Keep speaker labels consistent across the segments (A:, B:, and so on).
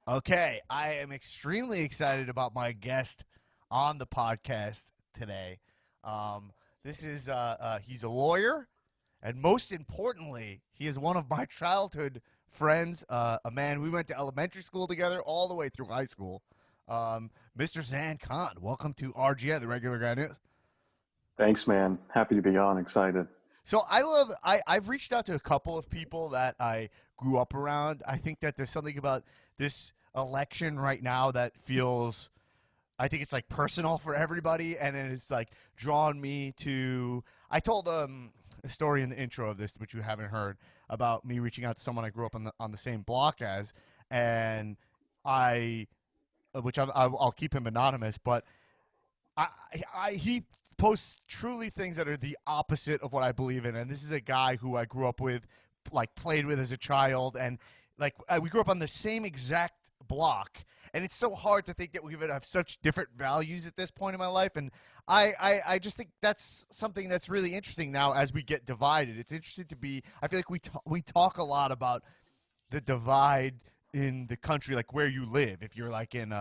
A: Okay, I am extremely excited about my guest on the podcast today. This is he's a lawyer, and most importantly, he is one of my childhood friends. A man we went to elementary school together, all the way through high school. Mr. Zan Khan, welcome to RGN, the Regular Guy News.
B: Thanks, man. Happy to be on. Excited.
A: So I've reached out to a couple of people that I grew up around. I think that there's something about this election right now that feels, I think it's like personal for everybody, and it's like drawn me to. I told a story in the intro of this, which you haven't heard, about me reaching out to someone I grew up on the same block as, and I'll keep him anonymous, but he posts truly things that are the opposite of what I believe in, and this is a guy who I grew up with, like played with as a child, and like we grew up on the same exact block, and it's so hard to think that we would have such different values at this point in my life, and I just think that's something that's really interesting now as we get divided. It's interesting to be. I feel like we talk a lot about the divide in the country, like where you live. If you're like in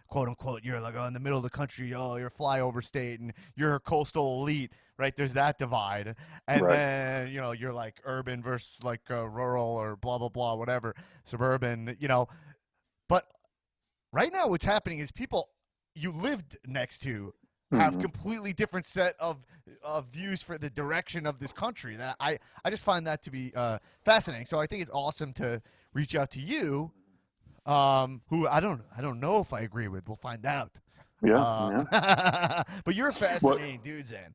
A: quote unquote, you're like in the middle of the country, you're a flyover state, and you're a coastal elite, right? There's that divide, and
B: Right.
A: then you're like urban versus like rural or blah blah blah, whatever, suburban, But right now, what's happening is people you lived next to have
B: hmm
A: completely different set of views for the direction of this country. That I just find that to be fascinating. So I think it's awesome to reach out to you, who I don't know if I agree with. We'll find out.
B: Yeah. Yeah.
A: But you're a
B: Well,
A: fascinating dude, Zan.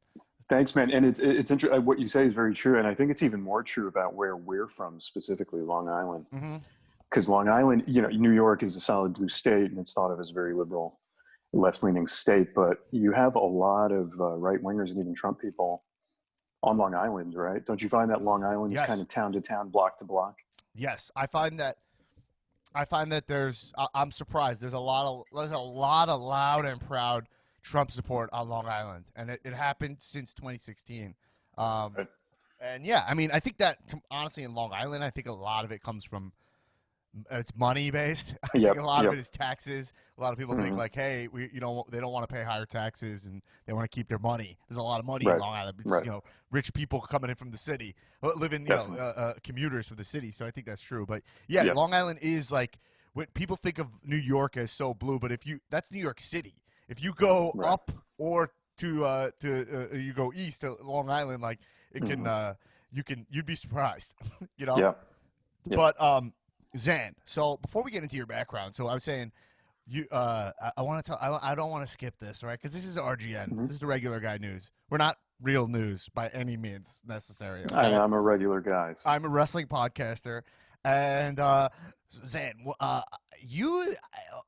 B: thanks, man. And it's interesting. What you say is very true, and I think it's even more true about where we're from, specifically Long Island.
A: Mm-hmm.
B: Because Long Island, New York is a solid blue state, and it's thought of as a very liberal, left-leaning state. But you have a lot of right wingers and even Trump people on Long Island, right? Don't you find that Long Island is kind
A: Yes,
B: of town to town, block to block?
A: yes. I find that I'm surprised. There's a lot of loud and proud Trump support on Long Island, and it happened since 2016. Um,
B: Right.
A: and yeah, I mean, I think that honestly in Long Island, I think a lot of it comes from it's money based. I think
B: Yep.
A: a lot of
B: Yep.
A: it is taxes. A lot of people think
B: hmm
A: like, hey, they don't want to pay higher taxes and they want to keep their money. There's a lot of money in
B: Right.
A: Long Island. It's,
B: Right.
A: rich people coming in from the city, living,
B: Definitely.
A: commuters for the city. So I think that's true. But yeah,
B: Yep.
A: Long Island is like when people think of New York as so blue, but that's New York City. If you go
B: Right.
A: up or to you go east to Long Island, like it can
B: hmm
A: you'd be surprised, you know.
B: Yep. Yep.
A: But Zan, so before we get into your background, so I was saying I want to tell I don't want to skip this, right? Because this is RGN.
B: hmm
A: This is the Regular Guy News. We're not real news by any means necessary. Okay,
B: I'm a regular guy. So.
A: I'm a wrestling podcaster, and Zan, you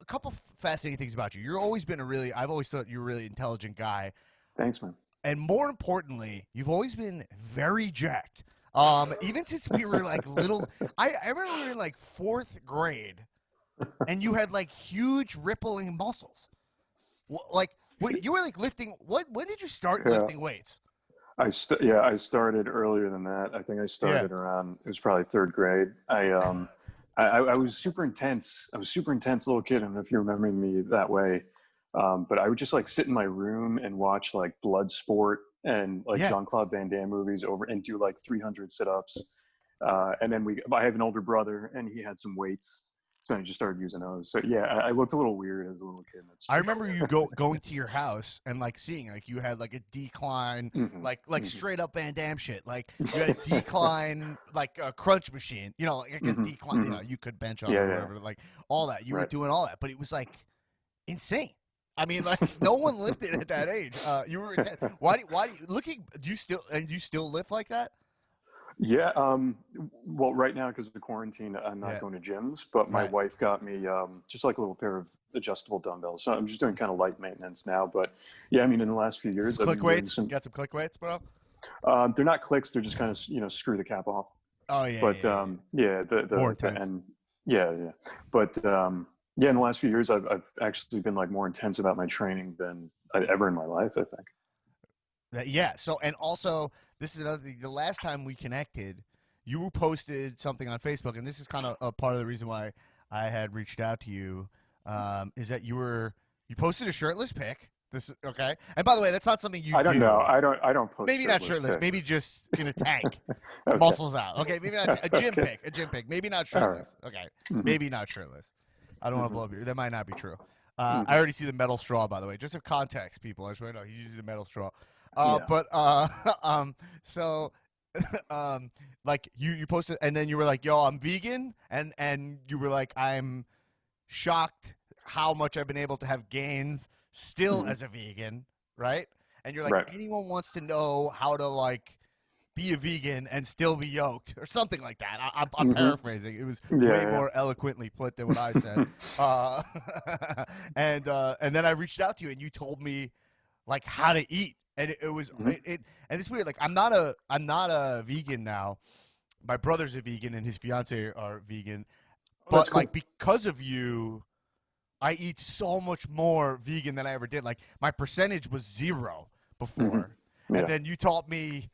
A: a couple fascinating things about you. You've always been I've always thought you're a really intelligent guy,
B: Thanks, man.
A: and more importantly, you've always been very jacked. Even since we were like little, I remember we were in like fourth grade, and you had like huge rippling muscles. Like, wait, you were like lifting. When did you start
B: Yeah.
A: lifting weights?
B: I started earlier than that. I think I
A: Yeah,
B: started around, it was probably third grade. I was super intense. I was super intense little kid. I don't know if you remember me that way. But I would just like sit in my room and watch like Bloodsport and like
A: yeah.
B: Jean-Claude Van Damme movies over and do like 300 sit-ups. And then I have an older brother and he had some weights. So I just started using those. So yeah, I looked a little weird as a little kid. That's
A: I
B: true.
A: remember you going to your house and like seeing like you had like a decline,
B: hmm
A: like
B: hmm
A: straight up Van Damme shit. Like you had a decline, like a crunch machine. Like I guess
B: hmm
A: decline.
B: hmm
A: You could bench on
B: Yeah,
A: or
B: yeah,
A: whatever. Like all that. You were
B: right.
A: doing all that, but it was like insane. I mean, like no one lifted at that age. You were intense. Why do you looking? Do you still lift like that?
B: Yeah. Well, right now, because of the quarantine, I'm not
A: Yeah.
B: going to gyms, but my
A: Right.
B: wife got me just like a little pair of adjustable dumbbells. So I'm just doing kind of light maintenance now. But yeah, I mean, in the last few
A: Some
B: years, I've
A: click
B: been doing
A: weights.
B: some,
A: Got some click weights, bro.
B: they're not clicks. They're just kind of, screw the cap off.
A: Oh yeah,
B: But
A: yeah, yeah.
B: yeah,
A: More
B: the
A: intense.
B: and yeah, yeah. But yeah, in the last few years, I've actually been like more intense about my training than I ever in my life, I think.
A: Yeah. So, and also, this is another thing. The last time we connected, you posted something on Facebook, and this is kind of a part of the reason why I had reached out to you is that you posted a shirtless pic. This okay, and by the way, that's not something you
B: I don't know.
A: do.
B: I don't post
A: Maybe not
B: shirtless
A: shirtless.
B: pics.
A: Maybe just in a tank,
B: Okay.
A: muscles out. Okay, maybe not a gym
B: Okay.
A: pic. A gym pic. Maybe not
B: All right.
A: shirtless. Okay,
B: Mm-hmm.
A: maybe not shirtless. I don't want to
B: Mm-hmm.
A: blow up your. That might not be true. I
B: Mm-hmm.
A: already see the metal straw. By the way, just for context, people. I just want to know he's using a metal straw.
B: Yeah.
A: But so like you posted, and then you were like, "Yo, I'm vegan," and you were like, "I'm shocked how much I've been able to have gains still
B: Mm-hmm.
A: as a vegan," right? And you're like,
B: Right.
A: anyone wants to know how to like be a vegan and still be yoked or something like that. I'm
B: Mm-hmm.
A: paraphrasing. It was way
B: Yeah.
A: more eloquently put than what I said.
B: Yeah.
A: Uh, and then I reached out to you and you told me like how to eat. And it was
B: Mm-hmm.
A: and it's weird. Like I'm not a vegan now. My brother's a vegan and his fiance are vegan.
B: Oh, that's
A: But like
B: cool.
A: because of you, I eat so much more vegan than I ever did. Like my percentage was 0 before,
B: Mm-hmm.
A: and
B: Yeah.
A: then you taught me.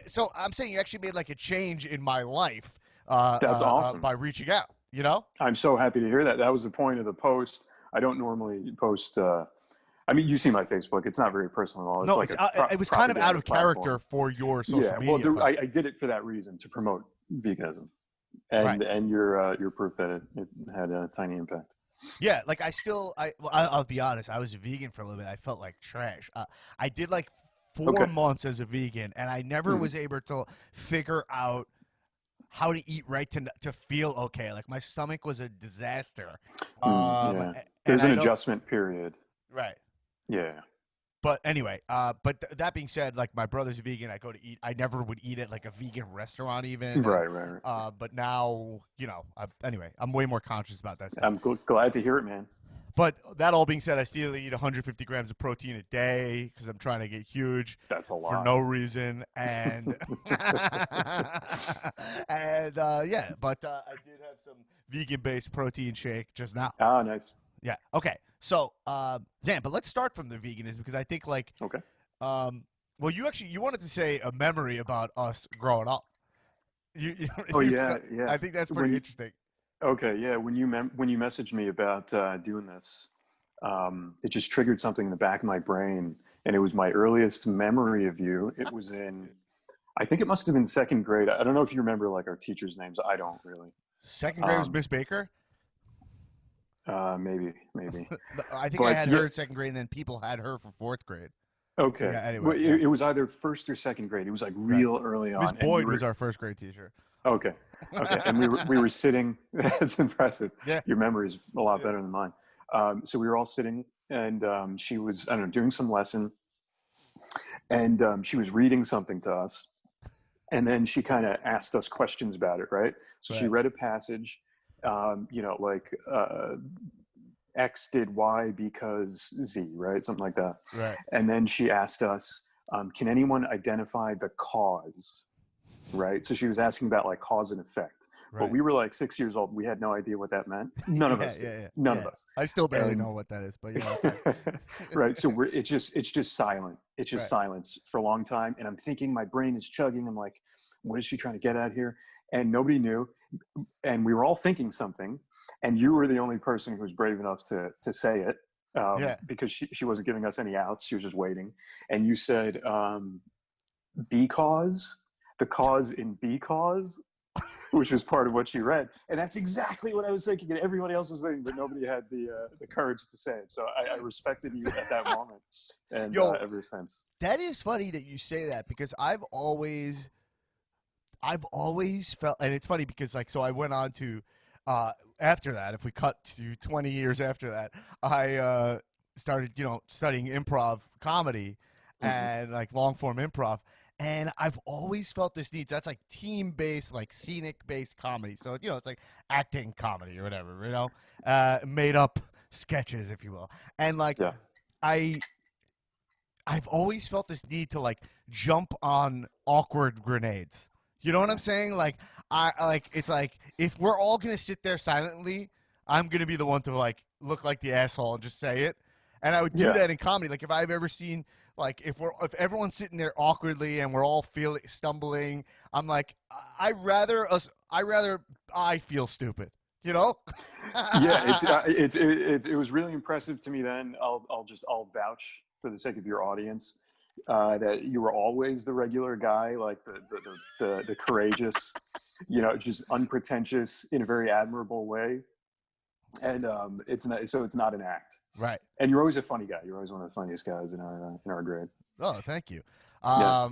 A: So I'm saying you actually made like a change in my life
B: That's awesome.
A: by reaching out. You know?
B: I'm so happy to hear that. That was the point of the post. I don't normally post. I mean, you see my Facebook. It's not very personal at all. It's
A: No,
B: like
A: it's
B: a
A: it was kind of out
B: propaganda
A: of character
B: platform.
A: for your social
B: Yeah. Well,
A: media platform.
B: I did it for that reason, to promote veganism,
A: Right.
B: and you're proof that it had a tiny impact.
A: Yeah, like I'll be honest. I was a vegan for a little bit. I felt like trash. I did like 4 months as a vegan, and I never
B: Mm-hmm.
A: was able to figure out how to eat right to feel okay. Like my stomach was a disaster.
B: Yeah.
A: And
B: There's an
A: I know
B: adjustment period.
A: right.
B: Yeah.
A: But anyway, that being said, like my brother's vegan. I go to eat. I never would eat at like a vegan restaurant even. And
B: Right. Right. Right.
A: but now anyway, I'm way more conscious about that stuff.
B: I'm glad to hear it, man.
A: But that all being said, I still eat 150 grams of protein a day because I'm trying to get huge
B: That's a
A: for
B: lot.
A: no reason. And and yeah, but I did have some vegan-based protein shake just now.
B: Ah, nice.
A: Yeah. Okay. So, Zan, but let's start from the veganism because I think like,
B: Okay.
A: well, you wanted to say a memory about us growing up. You
B: Oh yeah, yeah.
A: I think that's pretty
B: When
A: interesting.
B: Okay, yeah. When you messaged me about doing this, it just triggered something in the back of my brain, and it was my earliest memory of you. It was in, I think it must have been second grade. I don't know if you remember like our teachers' names. I don't really.
A: Second grade was
B: Um,
A: Miss Baker.
B: maybe.
A: I think I
B: But
A: had
B: yeah,
A: her in second grade, and then people had her for fourth grade.
B: okay.
A: Yeah.
B: Well,
A: Anyway, yeah.
B: it was either first or second grade. It was like
A: Right.
B: real early
A: Miss
B: on, and you
A: Boyd was
B: were
A: our first grade teacher.
B: okay. Okay, and we were sitting. That's impressive.
A: Yeah.
B: Your memory is a lot
A: Yeah.
B: better than mine. So we were all sitting, and she was, I don't know, doing some lesson, and she was reading something to us, and then she kind of asked us questions about it, right? So she
A: Right.
B: read a passage, like X did Y because Z, right? Something like that.
A: Right.
B: And then she asked us, can anyone identify the cause? Right. So she was asking about like cause and effect. But
A: Right.
B: we were like 6 years old. We had no idea what that meant. None of
A: Yeah.
B: us did.
A: Yeah.
B: None
A: Yeah.
B: of us.
A: I still barely know
B: And
A: what that is, but yeah. Okay.
B: right. So it's just silent. It's just
A: Right.
B: silence for a long time. And I'm thinking, my brain is chugging. I'm like, what is she trying to get at here? And nobody knew. And we were all thinking something. And you were the only person who was brave enough to say it,
A: Yeah.
B: because she wasn't giving us any outs. She was just waiting. And you said, because, the cause in because, which was part of what she read. And that's exactly what I was thinking, and everybody else was thinking, but nobody had the courage to say it. So I respected you at that moment, and
A: Yo,
B: ever since.
A: that is funny that you say that because I've always felt, and it's funny because like, so I went on to, after that, if we cut to 20 years after that, I started, studying improv comedy and like long form improv. And I've always felt this need. That's like team based, like scenic based comedy. So, it's like acting comedy or whatever, made up sketches, if you will. And like,
B: Yeah.
A: I've always felt this need to like jump on awkward grenades. You know what I'm saying? Like it's like if we're all gonna sit there silently, I'm gonna be the one to like look like the asshole and just say it. And I would do
B: Yeah.
A: that in comedy. Like if I've ever seen like if everyone's sitting there awkwardly and we're all stumbling, I'm like I feel stupid. You know?
B: Yeah, it was really impressive to me then. I'll vouch for the sake of your audience that you were always the regular guy, like the courageous, just unpretentious in a very admirable way. And it's not an act.
A: Right.
B: And you're always a funny guy. You're always one of the funniest guys in our grade.
A: Oh, thank you.
B: Yeah.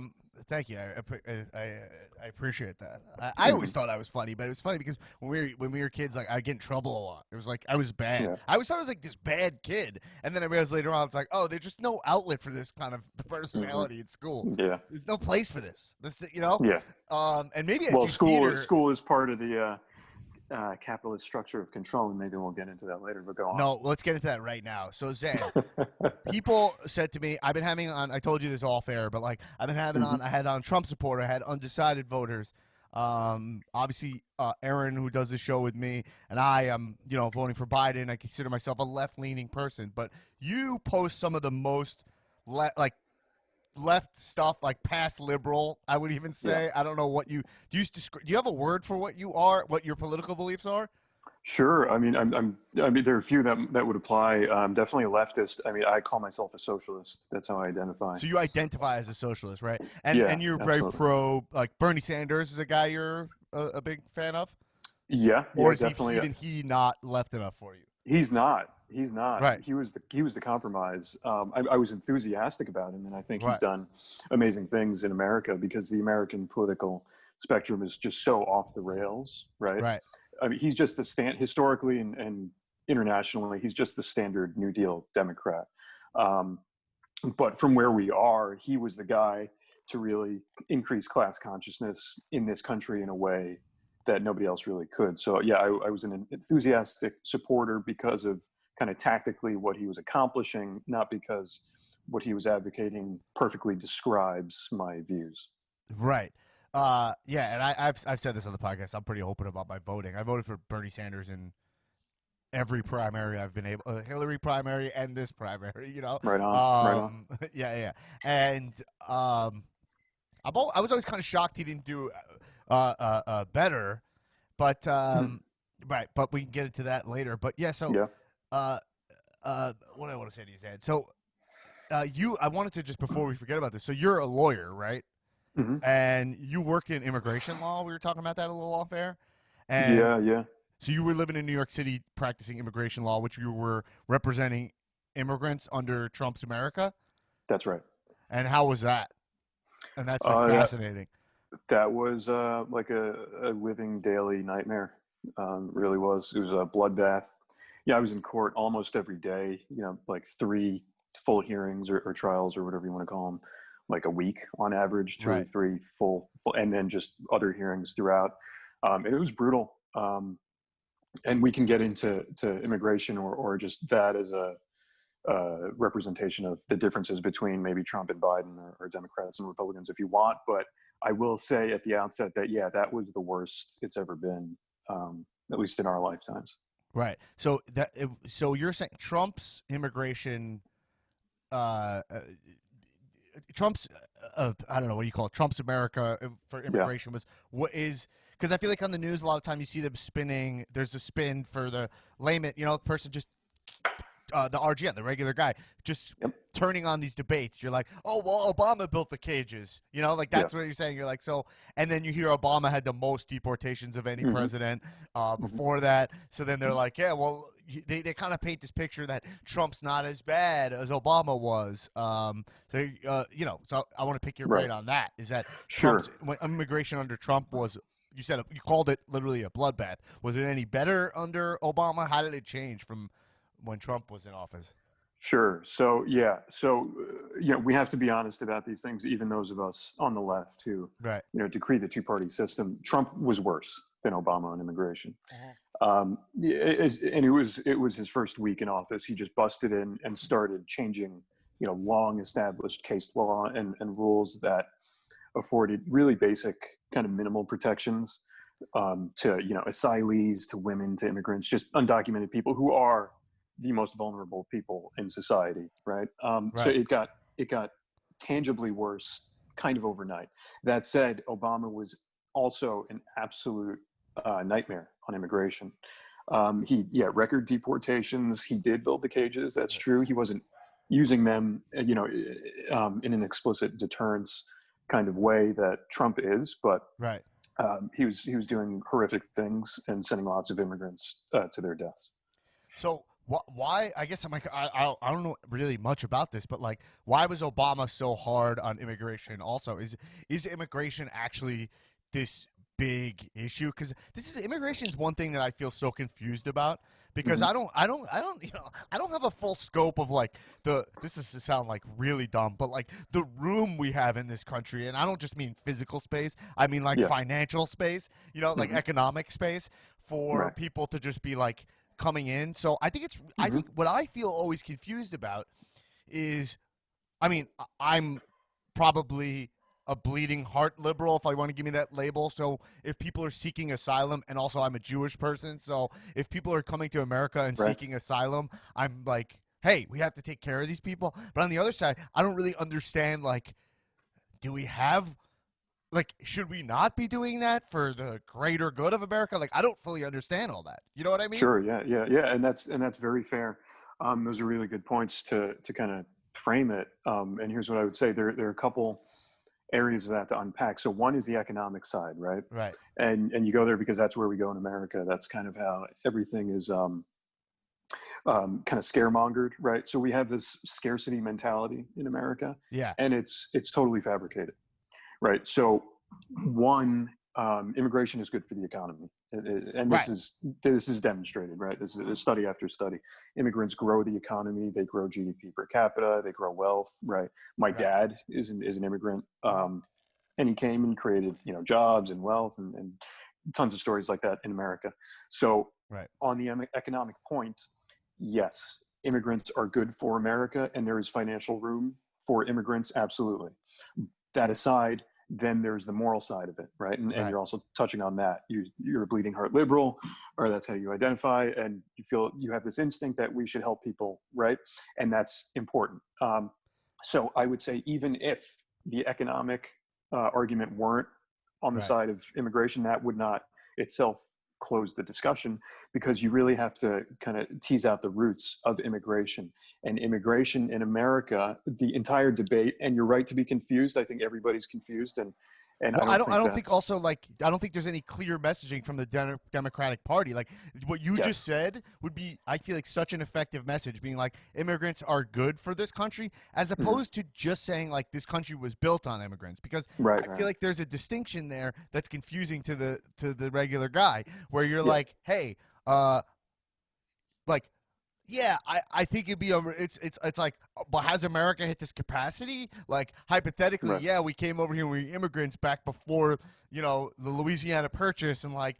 A: Thank you. I appreciate that. I always thought I was funny, but it was funny because when we were kids, like I get in trouble a lot. It was like I was bad.
B: Yeah.
A: I always thought I was like this bad kid, and then I realized later on it's like, oh, there's just no outlet for this kind of personality in school.
B: Yeah.
A: There's no place for this.
B: Yeah.
A: And maybe I
B: Well,
A: do theater.
B: school is part of the capitalist structure of control, and maybe we'll get into that later. But go on.
A: No, let's get into that right now. So Zan, people said to me, I've been having on. I told you this off air, but like I've been having on. I had on Trump supporter. I had undecided voters. Obviously, Aaron, who does the show with me, and I am, voting for Biden. I consider myself a left-leaning person, but you post some of the most left stuff, like past liberal. I would even say. I don't know what you do. Do you have a word for what you are? What your political beliefs are?
B: Sure. I mean, there are a few that would apply. I'm definitely a leftist. I mean, I call myself a socialist. That's how I identify.
A: So you identify as a socialist, right? And
B: Yeah,
A: and you're
B: absolutely.
A: very pro, like Bernie Sanders is a guy you're a big fan of,
B: Yeah,
A: or is
B: definitely.
A: he not left enough for you?
B: He's not. He's not.
A: Right.
B: He was the compromise. I was enthusiastic about him, and I think he's
A: Right.
B: done amazing things in America because the American political spectrum is just so off the rails, right?
A: Right.
B: I mean, he's just historically and internationally, he's just the standard New Deal Democrat. But from where we are, he was the guy to really increase class consciousness in this country in a way that nobody else really could. So yeah, I was an enthusiastic supporter because of kind of tactically what he was accomplishing, not because what he was advocating perfectly describes my views.
A: Right. Yeah, and I've said this on the podcast. I'm pretty open about my voting. I voted for Bernie Sanders in every primary I've been able, Hillary primary and this primary.
B: Right on. Right on.
A: Yeah. And I was always kind of shocked he didn't do better, but right. But we can get into that later. But yeah, so
B: Yeah.
A: what I want to say to you, Zed. So I wanted to just before we forget about this. So you're a lawyer, right?
B: Mm-hmm.
A: And you work in immigration law. We were talking about that a little off air. And
B: Yeah.
A: so you were living in New York City practicing immigration law, which you were representing immigrants under Trump's America.
B: That's right.
A: And how was that? And that's fascinating.
B: That was like a living daily nightmare. Really was. It was a bloodbath. Yeah, I was in court almost every day. Like 3 full hearings or trials or whatever you want to call them, like a week on average, 2 or 3 full, and then just other hearings throughout. And it was brutal. And we can get into immigration or just that as a representation of the differences between maybe Trump and Biden or Democrats and Republicans if you want. But I will say at the outset that, yeah, that was the worst it's ever been, at least in our lifetimes.
A: Right. So you're saying Trump's immigration, Trump's, I don't know what you call it, Trump's America for immigration was what is, because I feel like on the news a lot of time you see them spinning. There's a spin for the layman, the person just the RGN, the regular guy, just turning on these debates. You're like, oh well, Obama built the cages, like that's what you're saying. You're like, so, and then you hear Obama had the most deportations of any president before that. So then they're like, yeah, well, they kind of paint this picture that Trump's not as bad as Obama was. So I want to pick your brain on that. Is that Trump's when immigration under Trump was? You said you called it literally a bloodbath. Was it any better under Obama? How did it change from when Trump was in office?
B: Sure. So, yeah. So, we have to be honest about these things, even those of us on the left who, decree the 2-party system. Trump was worse than Obama on immigration. And it was his first week in office. He just busted in and started changing, long established case law and rules that afforded really basic kind of minimal protections to, asylees, to women, to immigrants, just undocumented people who are the most vulnerable people in society, right? So it got tangibly worse kind of overnight. That said, Obama was also an absolute nightmare on immigration. Record deportations. He did build the cages. That's true. He wasn't using them, in an explicit deterrence kind of way that Trump is, but
A: Right.
B: he was doing horrific things and sending lots of immigrants to their deaths.
A: So why? I guess I don't know really much about this, but like, why was Obama so hard on immigration? Also, is immigration actually this big issue? Because immigration is one thing that I feel so confused about. Because
B: Hmm.
A: I don't have a full scope of like this is to sound like really dumb, but like the room we have in this country, and I don't just mean physical space, I mean like
B: Yeah.
A: financial space, like
B: Hmm.
A: economic space for
B: Right.
A: people to just be like coming in. So I
B: Hmm.
A: think what I feel always confused about is, I mean, I'm probably a bleeding heart liberal if I want to give me that label. So if people are seeking asylum, and also I'm a Jewish person, so if people are coming to America and
B: Right.
A: seeking asylum, I'm like, hey, we have to take care of these people. But on the other side, I don't really understand, like, do we have, like, should we not be doing that for the greater good of America? Like, I don't fully understand all that. You know what I mean?
B: Sure. Yeah. Yeah. Yeah. And that's very fair. Those are really good points to kind of frame it. And here's what I would say: there are a couple areas of that to unpack. So one is the economic side, right?
A: Right.
B: And you go there because that's where we go in America. That's kind of how everything is kind of scaremongered, right? So we have this scarcity mentality in America,
A: Yeah.
B: and it's totally fabricated, right? So one, immigration is good for the economy, and
A: Right.
B: this is demonstrated, right? This is study after study. Immigrants grow the economy, they grow GDP per capita, they grow wealth, right? My
A: Right.
B: dad is an immigrant,
A: Mhm.
B: and he came and created jobs and wealth and tons of stories like that in America. So
A: Right.
B: on the economic point, yes, immigrants are good for America, and there is financial room for immigrants, absolutely. That aside, then there's the moral side of it, right? And
A: Right.
B: you're also touching on that. You're a bleeding heart liberal, or that's how you identify, and you feel you have this instinct that we should help people, right? And that's important. So I would say, even if the economic argument weren't on the
A: Right.
B: side of immigration, that would not itself close the discussion, because you really have to kind of tease out the roots of immigration. And immigration in America, the entire debate, and you're right to be confused. I think everybody's confused, and
A: Well,
B: I don't
A: I
B: think
A: don't think
B: that's
A: also, like, I don't think there's any clear messaging from the Democratic Party. Like what you just
B: yes.
A: said would be, I feel like, such an effective message, being like immigrants are good for this country, as
B: Mhm.
A: opposed to just saying like this country was built on immigrants. Because
B: Right,
A: I feel
B: right.
A: like there's a distinction there that's confusing to the regular guy, where you're
B: Yeah.
A: like, hey, like, yeah, I think it'd be over. It's like, but has America hit this capacity? Like, hypothetically,
B: Right.
A: yeah, we came over here, we were immigrants back before the Louisiana Purchase, and like,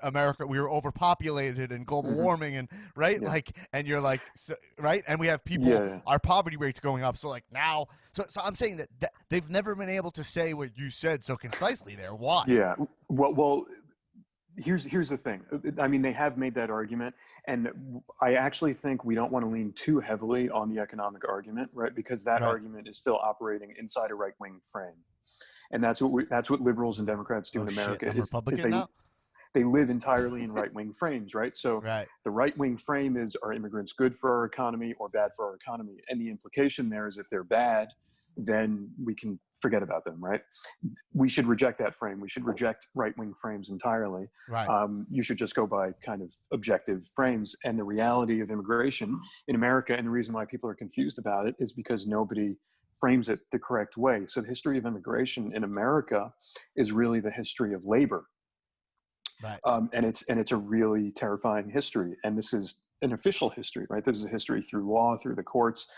A: America, we were overpopulated and global
B: Hmm.
A: warming, and right,
B: Yeah.
A: like, and you're like, so, right, and we have people,
B: Yeah.
A: our poverty rates going up. So like now, so I'm saying that they've never been able to say what you said so concisely there. Why?
B: Yeah. Well, here's the thing. I mean, they have made that argument, and I actually think we don't want to lean too heavily on the economic argument, right? Because that
A: Right.
B: argument is still operating inside a right wing frame, and that's what liberals and Democrats do
A: Oh
B: in
A: shit,
B: America
A: I'm
B: is
A: Republican now.
B: they live entirely in right wing frames, right? So
A: Right.
B: the right wing frame is, are immigrants good for our economy or bad for our economy? And the implication there is, if they're bad, then we can forget about them, right? We should reject that frame. We should reject right wing frames entirely.
A: Right.
B: You should just go by kind of objective frames. And the reality of immigration in America, and the reason why people are confused about it, is because nobody frames it the correct way. So the history of immigration in America is really the history of labor,
A: Right.
B: and it's a really terrifying history. And this is an official history, right? This is a history through law, through the courts.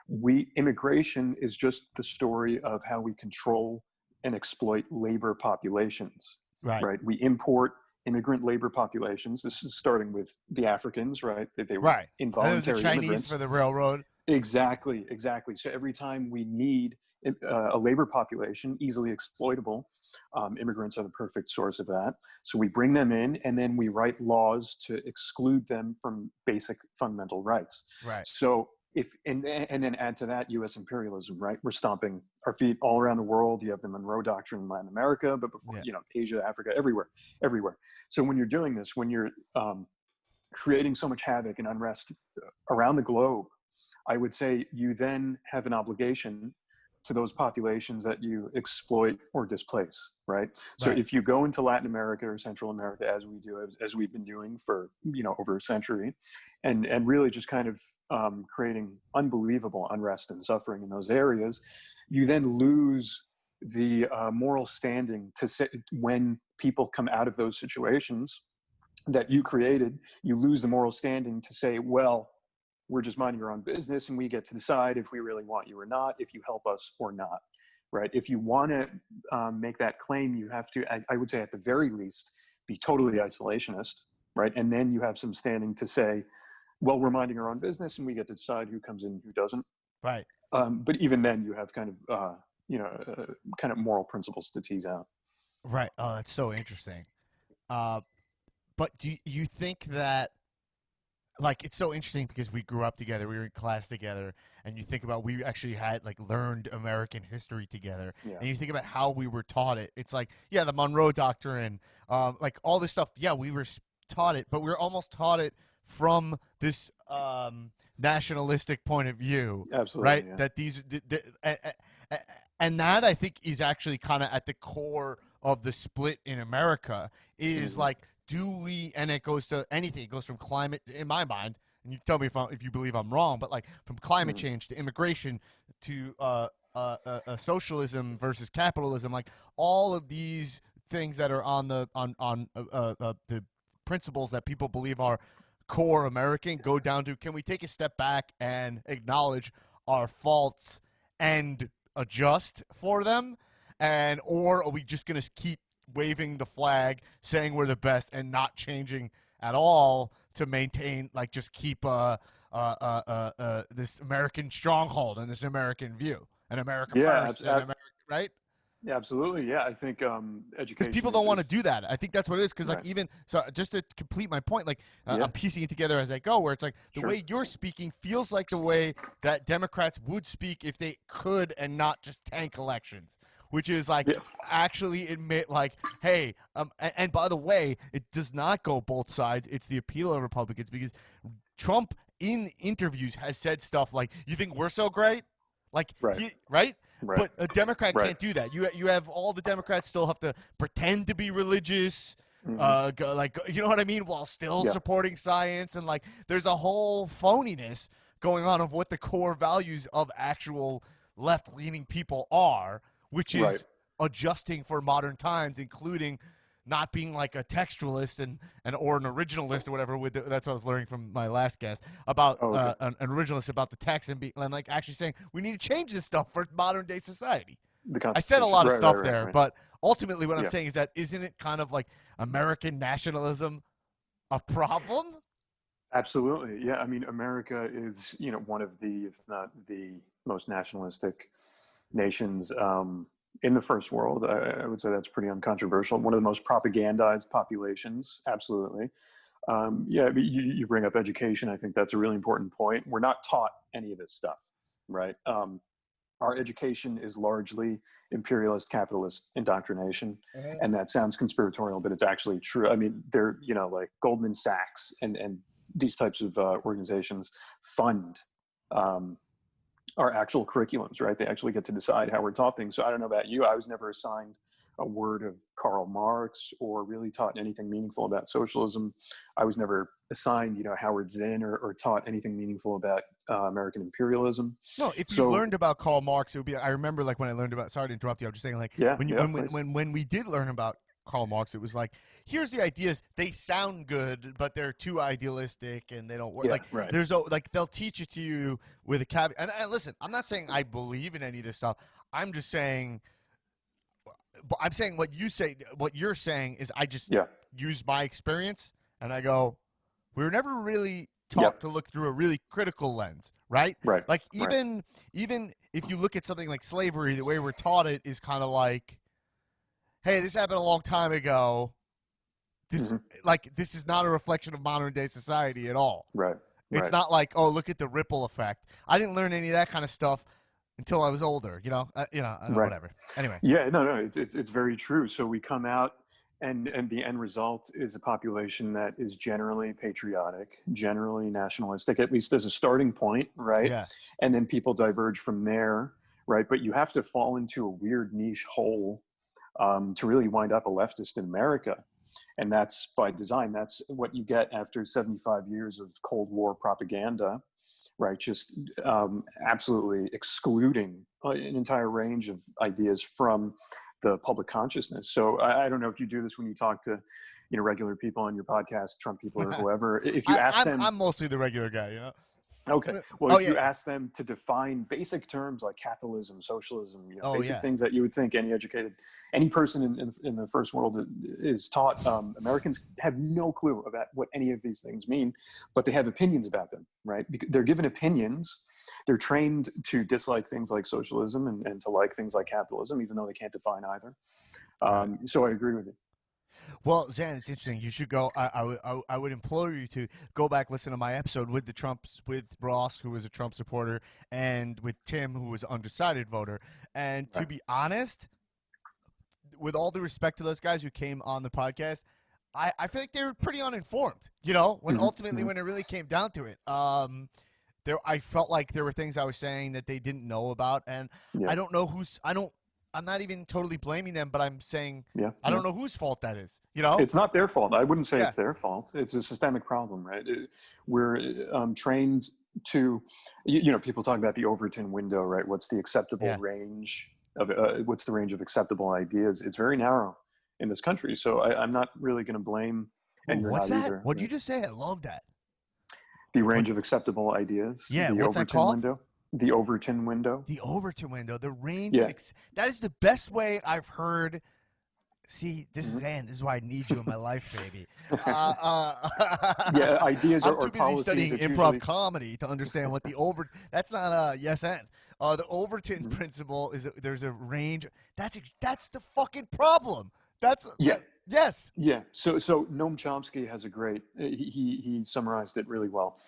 B: We Immigration is just the story of how we control and exploit labor populations,
A: Right.
B: right? We import immigrant labor populations. This is starting with the Africans, right? They were
A: Right. And there was the
B: involuntary
A: Chinese
B: immigrants.
A: for the railroad.
B: Exactly, exactly. So every time we need a labor population, easily exploitable, immigrants are the perfect source of that. So we bring them in, and then we write laws to exclude them from basic fundamental rights.
A: Right.
B: So if and then add to that U.S. imperialism, right? We're stomping our feet all around the world. You have the Monroe Doctrine in Latin America, but before,
A: Yeah.
B: Asia, Africa, everywhere, everywhere. So when you're doing this, when you're creating so much havoc and unrest around the globe, I would say you then have an obligation to those populations that you exploit or displace, right? So
A: Right.
B: if you go into Latin America or Central America, as we do, as we've been doing for, over a century, and really just kind of creating unbelievable unrest and suffering in those areas, you then lose the moral standing to say, when people come out of those situations that you created, you lose the moral standing to say, well, we're just minding our own business and we get to decide if we really want you or not, if you help us or not, right? If you want to make that claim, you have to, I would say at the very least, be totally isolationist, right? And then you have some standing to say, well, we're minding our own business and we get to decide who comes in and who doesn't.
A: Right.
B: But even then you have kind of moral principles to tease out.
A: Right. Oh, that's so interesting. Uh, but do you think that, like, it's so interesting because we grew up together, we were in class together, and you think about, we actually had like learned American history together,
B: Yeah.
A: and you think about how we were taught it. It's like, yeah, the Monroe Doctrine, like all this stuff. Yeah, we were taught it, but we were almost taught it from this nationalistic point of view,
B: Absolutely.
A: right?
B: Yeah.
A: That and that I think is actually kind of at the core of the split in America is like, do we, and it goes to anything, it goes from climate, in my mind, and you tell me if you believe I'm wrong, but like from climate change to immigration to socialism versus capitalism, like all of these things that are on the principles that people believe are core American, go down to, can we take a step back and acknowledge our faults and adjust for them, and or are we just going to keep waving the flag, saying we're the best, and not changing at all to maintain, like, just keep this American stronghold and this American view and America first and America, right?
B: Yeah, absolutely. Yeah, I think
A: Because
B: education
A: people don't want to
B: is
A: do that. I think that's what it is. Because like,
B: right.
A: even so, just to complete my point, like
B: Yeah,
A: I'm piecing it together as I go. Where it's like the
B: sure.
A: way you're speaking feels like the way that Democrats would speak if they could, and not just tank elections. Which is like,
B: Yeah,
A: actually admit, like, hey, and by the way, it does not go both sides. It's the appeal of Republicans, because Trump in interviews has said stuff like, "You think we're so great?" Like,
B: right,
A: right?
B: right,
A: But a Democrat
B: right.
A: can't do that. You have all the Democrats still have to pretend to be religious, like, you know what I mean, while still
B: Yeah,
A: supporting science, and like there's a whole phoniness going on of what the core values of actual left-leaning people are, which
B: right.
A: is adjusting for modern times, including not being like a textualist and or an originalist or whatever. That's what I was learning from my last guest about
B: Oh, okay.
A: an originalist about the text, and like actually saying we need to change this stuff for modern day society.
B: The
A: I said a
B: Constitution.
A: lot of
B: Right, right,
A: stuff
B: right,
A: there,
B: right.
A: but ultimately what I'm
B: Yeah,
A: saying is that, isn't it kind of like American nationalism a problem?
B: absolutely. Yeah, I mean, America is, one of the, if not the most nationalistic nations in the first world. I would say that's pretty uncontroversial. One of the most propagandized populations. Absolutely. Yeah, but you bring up education. I think that's a really important point. We're not taught any of this stuff, right? Our education is largely imperialist capitalist indoctrination, and that sounds conspiratorial, but it's actually true. I mean, they're, like Goldman Sachs and these types of organizations fund our actual curriculums, right? They actually get to decide how we're taught things. So I don't know about you, I was never assigned a word of Karl Marx or really taught anything meaningful about socialism. I was never assigned, Howard Zinn, or taught anything meaningful about American imperialism.
A: No, if you
B: So
A: learned about Karl Marx, it would be. I remember, like, when I learned about. Sorry to interrupt you. I'm just saying, like,
B: yeah,
A: when you
B: yeah, please.
A: when we did learn about Karl Marx, it was like, here's the ideas. They sound good, but they're too idealistic and they don't work.
B: Yeah,
A: Like,
B: right.
A: like they'll teach it to you with a caveat. And listen, I'm not saying I believe in any of this stuff. I'm just saying. But I'm saying what you say. What you're saying is, I just
B: Yeah,
A: use my experience and I go, we were never really taught
B: yep,
A: to look through a really critical lens, right?
B: right,
A: Like,
B: right.
A: even if you look at something like slavery, the way we're taught it is kind of like, hey, this happened a long time ago. This
B: hmm
A: this is not a reflection of modern day society at all.
B: Right,
A: It's
B: right.
A: not like, oh, look at the ripple effect. I didn't learn any of that kind of stuff until I was older.
B: Right.
A: Whatever. Anyway.
B: Yeah, no, no, it's very true. So we come out And the end result is a population that is generally patriotic, generally nationalistic, at least as a starting point, right?
A: Yeah.
B: And then people diverge from there, right? But you have to fall into a weird niche hole to really wind up a leftist in America. And that's by design. That's what you get after 75 years of Cold War propaganda, right? Just absolutely excluding an entire range of ideas from the public consciousness. So I don't know if you do this when you talk to, regular people on your podcast, Trump people or whoever. If you ask them,
A: I'm mostly the regular guy, you know.
B: okay, well,
A: Oh
B: if you
A: yeah.
B: ask them to define basic terms like capitalism, socialism,
A: Oh
B: basic
A: yeah.
B: things that you would think any person in the first world is taught, Americans have no clue about what any of these things mean, but they have opinions about them, right? Because they're given opinions. They're trained to dislike things like socialism and to like things like capitalism, even though they can't define either.
A: Right.
B: So I agree with you.
A: Well, Zan, it's interesting. You should go. I would implore you to go back, listen to my episode with with Ross, who was a Trump supporter, and with Tim, who was an undecided voter. And to
B: Right.
A: be honest, with all the respect to those guys who came on the podcast, I feel like they were pretty uninformed. When ultimately when it really came down to it, I felt like there were things I was saying that they didn't know about, and
B: Yeah.
A: I don't know I'm not even totally blaming them, but I'm saying
B: Yeah.
A: I don't know whose fault that is.
B: It's not their fault. I wouldn't say
A: Yeah.
B: it's their fault. It's a systemic problem, right? We're trained to, people talk about the Overton window, right? What's the acceptable
A: Yeah.
B: range of, what's the range of acceptable ideas? It's very narrow in this country. So I'm not really going to blame, and
A: Ooh,
B: you're
A: what's
B: not
A: that?
B: either.
A: What'd you
B: Right?
A: just say? I love that.
B: The range of acceptable ideas,
A: Yeah,
B: the
A: what's that
B: Overton
A: called?
B: window, the Overton window.
A: The Overton window, the range
B: Yeah.
A: of that is the best way I've heard. See, this
B: Mhm.
A: is Ann. This is why I need you in my life, baby.
B: Yeah, ideas
A: I'm
B: or
A: too busy
B: policies.
A: studying
B: It's
A: improv
B: usually
A: comedy to understand what the That's not yes and. The Overton
B: Mhm.
A: principle is there's a range. That's the fucking problem. That's
B: yeah.
A: yes.
B: Yeah. So Noam Chomsky has a great. He summarized it really well.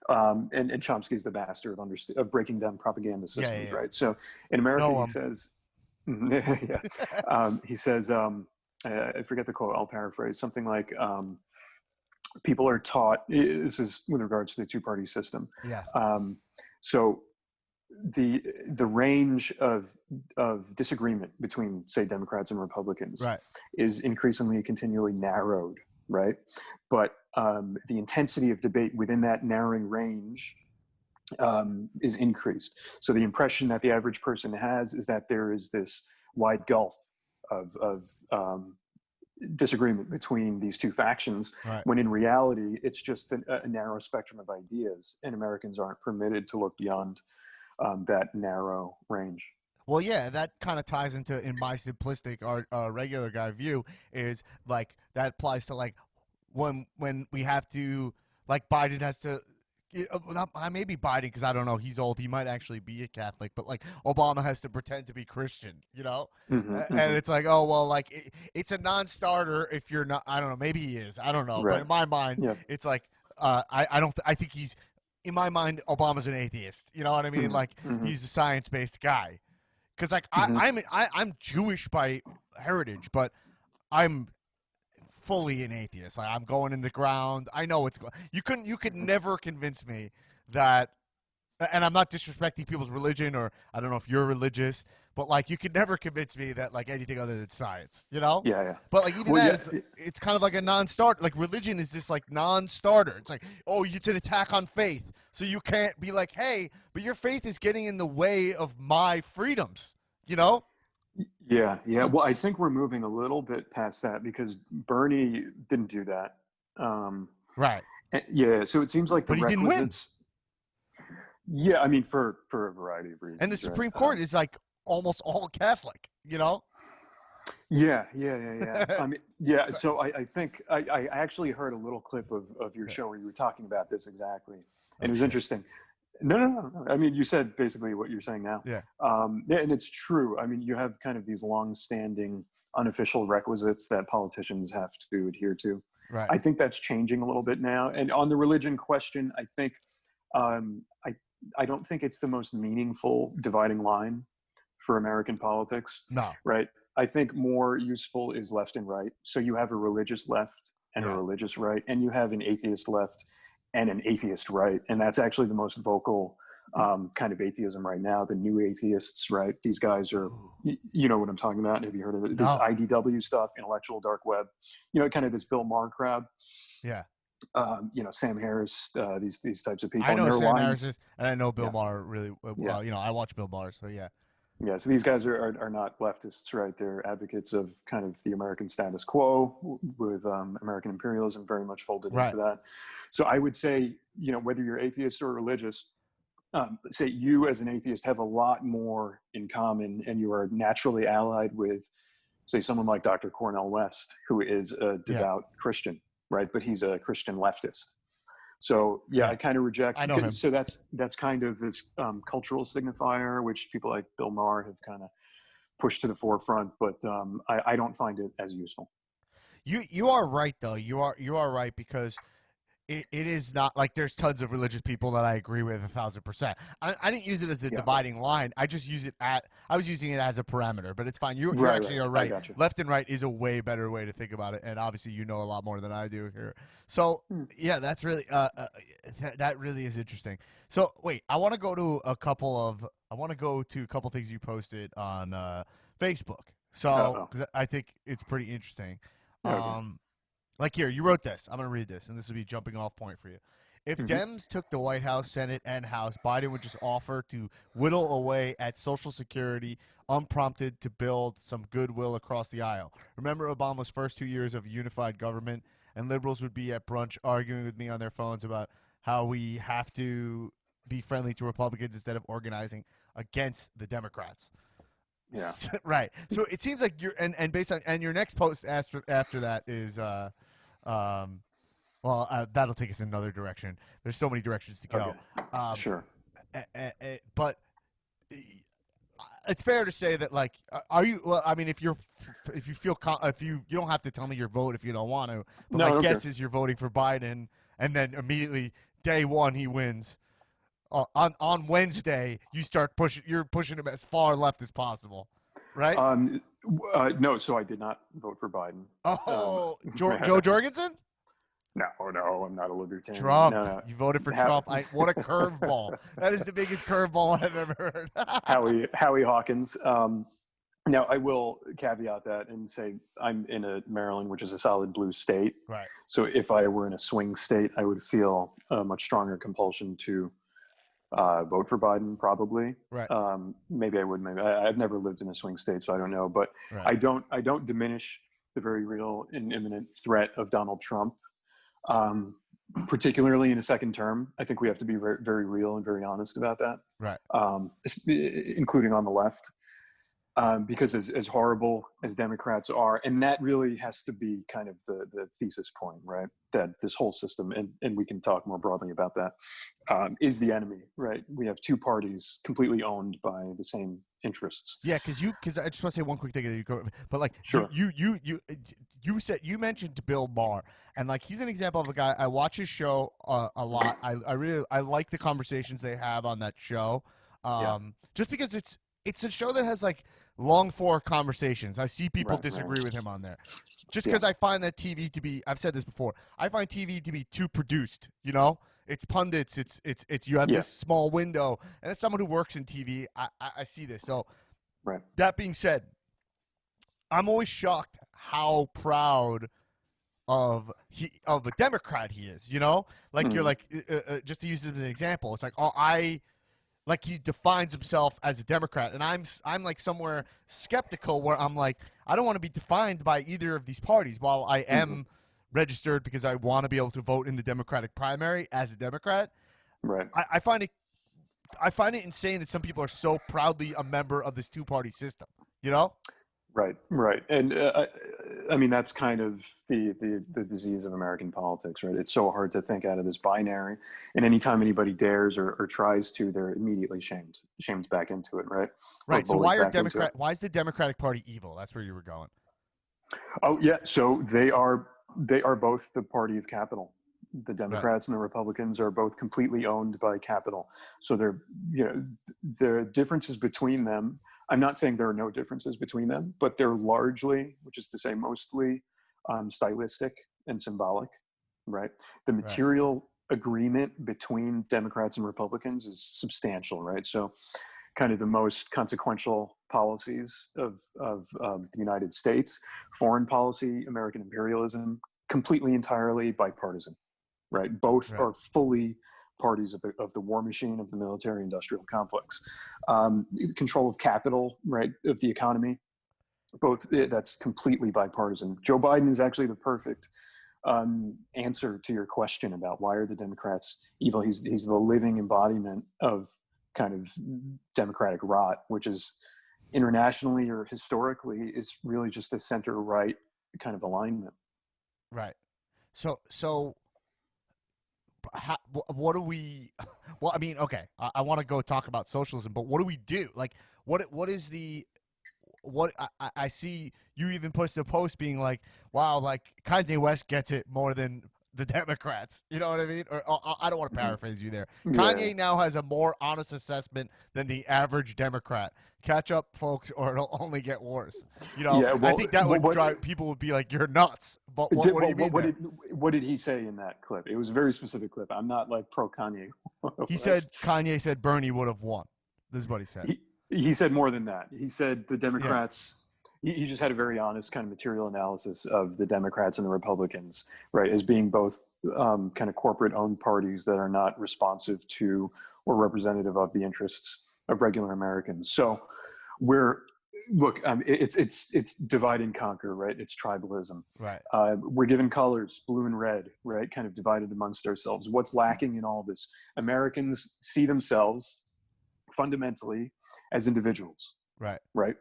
B: And Chomsky's the master of breaking down propaganda systems,
A: Yeah.
B: right? So in America,
A: No,
B: he says, yeah, he says, I forget the quote. I'll paraphrase something like, "People are taught." This is with regards to the two-party system.
A: yeah.
B: So the range of disagreement between, say, Democrats and Republicans
A: Right.
B: is increasingly continually narrowed, right? But the intensity of debate within that narrowing range is increased. So the impression that the average person has is that there is this wide gulf of disagreement between these two factions,
A: Right.
B: when in reality it's just a narrow spectrum of ideas, and Americans aren't permitted to look beyond that narrow range.
A: Well, yeah, that kind of ties into, in my simplistic regular guy view, is like that applies to like when we have to, like, Biden has to. Maybe Biden, because I don't know, he's old. He might actually be a Catholic, but like Obama has to pretend to be Christian, and it's like, oh well, like it's a non-starter if you're not. I don't know, maybe he is. I don't know, but
B: Right.
A: in my mind,
B: Yeah.
A: it's like I don't. I think he's, in my mind, Obama's an atheist. You know what I mean?
B: Mm-hmm.
A: Like
B: Mm-hmm.
A: he's a science-based guy. Because like
B: Mm-hmm.
A: I'm Jewish by heritage, but I'm fully an atheist. Like I'm going in the ground. I know it's you could never convince me that, and I'm not disrespecting people's religion, or I don't know if you're religious, but like you could never convince me that like anything other than science,
B: Yeah. Yeah.
A: But like even
B: Well,
A: that
B: yeah.
A: it's kind of like a non-starter. Like religion is this like non-starter. It's like, oh, it's an attack on faith, so you can't be like, hey, but your faith is getting in the way of my freedoms,
B: Yeah. Yeah. Well, I think we're moving a little bit past that, because Bernie didn't do that.
A: Right.
B: Yeah. So it seems like the
A: But he didn't win.
B: requisites. Yeah. I mean, for a variety of reasons.
A: And the
B: right?
A: Supreme Court is like almost all Catholic,
B: Yeah. I mean, yeah. So I think I actually heard a little clip of your show where you were talking about this exactly, and it was interesting. No. I mean, you said basically what you're saying now.
A: Yeah.
B: Yeah, and it's true. I mean, you have kind of these long-standing unofficial requisites that politicians have to adhere to.
A: Right.
B: I think that's changing a little bit now. And on the religion question, I think I don't think it's the most meaningful dividing line for American politics.
A: No.
B: Right. I think more useful is left and right. So you have a religious left and a
A: Yeah.
B: religious right, and you have an atheist left and an atheist right. And that's actually the most vocal kind of atheism right now, the new atheists, right? These guys are,
A: Ooh.
B: you know what I'm talking about? Have you heard of it? This
A: No.
B: IDW stuff, intellectual dark web, kind of this Bill Maher crowd.
A: Yeah.
B: Sam Harris, these types of
A: I
B: people, and
A: know
B: they're
A: Sam
B: aligned.
A: Harris is, and I know Bill
B: Yeah,
A: Maher really.
B: yeah,
A: I watch Bill Maher, so yeah.
B: yeah. So these guys are not leftists, right? They're advocates of kind of the American status quo with American imperialism, very much folded into
A: Right.
B: that. So I would say, whether you're atheist or religious, say you as an atheist have a lot more in common, and you are naturally allied with, say, someone like Dr. Cornel West, who is a
A: Yeah.
B: devout Christian, right? But he's a Christian leftist. So yeah,
A: Yeah.
B: I kind of reject.
A: I know him.
B: So that's kind of this cultural signifier, which people like Bill Maher have kind of pushed to the forefront. But I don't find it as useful.
A: You are right though. You are right because it is not like there's tons of religious people that I agree with 1,000%. I didn't use it as the
B: Yeah.
A: dividing line. I just use it I was using it as a parameter, but it's fine. You actually are
B: I
A: right.
B: got you.
A: Left and right is a way better way to think about it, and obviously you know a lot more than I do here. So yeah, that's really that really is interesting. So wait, I want to go to a couple things you posted on Facebook. So because I think it's pretty interesting.
B: Okay.
A: Like here, you wrote this. I'm going to read this, and this will be a jumping off point for you. If Dems took the White House, Senate, and House, Biden would just offer to whittle away at Social Security unprompted to build some goodwill across the aisle. Remember Obama's first 2 years of unified government, and liberals would be at brunch arguing with me on their phones about how we have to be friendly to Republicans instead of organizing against the Democrats.
B: Yeah.
A: Right. So it seems like you're and based on and your next post after that is that'll take us in another direction. There's so many directions to go.
B: Okay. Sure.
A: But it's fair to say that like are you well I mean if you don't have to tell me your vote if you don't want to, but
B: No,
A: my
B: okay.
A: guess is you're voting for Biden and then immediately day one he wins. On Wednesday, you're pushing him as far left as possible, right?
B: No, so I did not vote for Biden.
A: Oh, Joe Jorgensen?
B: No, I'm not a libertarian.
A: Trump.
B: No.
A: You voted for Trump. What a curveball. That is the biggest curveball I've ever heard.
B: Howie Hawkins. Now, I will caveat that and say I'm in a Maryland, which is a solid blue state.
A: Right.
B: So if I were in a swing state, I would feel a much stronger compulsion to vote for Biden, probably.
A: Right.
B: Maybe I would. Maybe I've never lived in a swing state, so I don't know. But
A: Right.
B: I don't diminish the very real and imminent threat of Donald Trump, particularly in a second term. I think we have to be very, very real and very honest about that.
A: Right.
B: Including on the left. Because as horrible as Democrats are, and that really has to be kind of the thesis point, right? That this whole system, and we can talk more broadly about that, is the enemy, right? We have two parties completely owned by the same interests.
A: Yeah, because I just want to say one quick thing that you go, but like
B: Sure.
A: you mentioned Bill Maher, and like he's an example of a guy I watch his show a lot. I like the conversations they have on that show, just because it's a show that has like long form conversations. I see people disagree with him on there. Just because I find that TV to be, I've said this before, I find TV to be too produced, you know? It's pundits, it's you have this small window, and as someone who works in TV, I see this. So that being said, I'm always shocked how proud of a Democrat he is, you know? Like you're like, just to use it as an example, it's like, like he defines himself as a Democrat, and I'm like somewhere skeptical where I'm like I don't want to be defined by either of these parties. While I am registered because I want to be able to vote in the Democratic primary as a Democrat, I find it insane that some people are so proudly a member of this two-party system. You know?
B: Right, and I mean that's kind of the disease of American politics, right? It's so hard to think out of this binary, and anytime anybody dares or tries to, they're immediately shamed back into it, right?
A: Right. So why is the Democratic Party evil? That's where you were going.
B: Oh yeah, so they are both the party of capital. The Democrats and the Republicans are both completely owned by capital. So the differences between them. I'm not saying there are no differences between them, but they're largely, which is to say mostly, stylistic and symbolic, right? The
A: Right.
B: material agreement between Democrats and Republicans is substantial, right? So kind of the most consequential policies of the United States, foreign policy, American imperialism, completely entirely bipartisan, right? Both
A: Right.
B: are fully parties of the war machine of the military industrial complex. Control of capital, right, of the economy, both, that's completely bipartisan. Joe Biden is actually the perfect answer to your question about why are the Democrats evil. He's the living embodiment of kind of democratic rot, which is internationally or historically is really just a center right kind of alignment.
A: Right. So what do we? Well, I mean, okay, I want to go talk about socialism, but what do we do? Like, what is the what I see you even posted a post being like, wow, like Kanye West gets it more than the Democrats. You know what I mean? Or I don't want to
B: Mhm.
A: paraphrase you there.
B: Yeah.
A: Kanye now has a more honest assessment than the average Democrat. Catch up, folks, or it'll only get worse. You know,
B: Yeah.
A: I
B: Well,
A: think that would
B: what
A: drive people would be like, you're nuts. But what do
B: well,
A: you mean there?
B: what did he say in that clip? It was a very specific clip. I'm not like pro Kanye
A: He said
B: West.
A: Kanye said Bernie would have won. This is what he said.
B: He said more than that. He said the
A: Yeah.
B: Democrats. He just had a very honest kind of material analysis of the Democrats and the Republicans, right, as being both kind of corporate-owned parties that are not responsive to or representative of the interests of regular Americans. So, we're look, it's divide and conquer, right? It's tribalism.
A: Right.
B: We're given colors, blue and red, right? Kind of divided amongst ourselves. What's lacking in all this? Americans see themselves fundamentally as individuals,
A: Right.
B: right?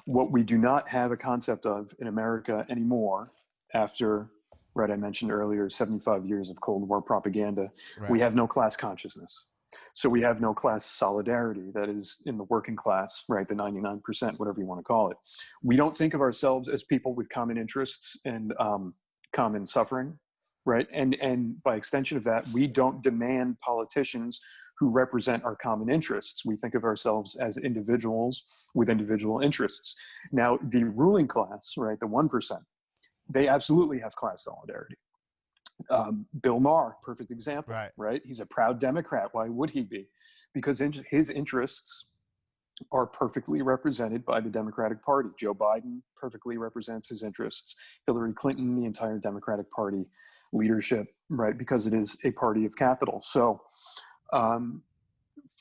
B: What we do not have a concept of in America anymore, after, right, I mentioned earlier, 75 years of Cold War propaganda,
A: Right.
B: we have no class consciousness. So we have no class solidarity that is in the working class, right? The 99%, whatever you want to call it. We don't think of ourselves as people with common interests and common suffering, right? And by extension of that, we don't demand politicians who represent our common interests. We think of ourselves as individuals with individual interests. Now, the ruling class, right, the 1%, they absolutely have class solidarity. Bill Maher, perfect example,
A: Right.
B: right? He's a proud Democrat. Why would he be? Because his interests are perfectly represented by the Democratic Party. Joe Biden perfectly represents his interests. Hillary Clinton, the entire Democratic Party leadership, right? Because it is a party of capital. So,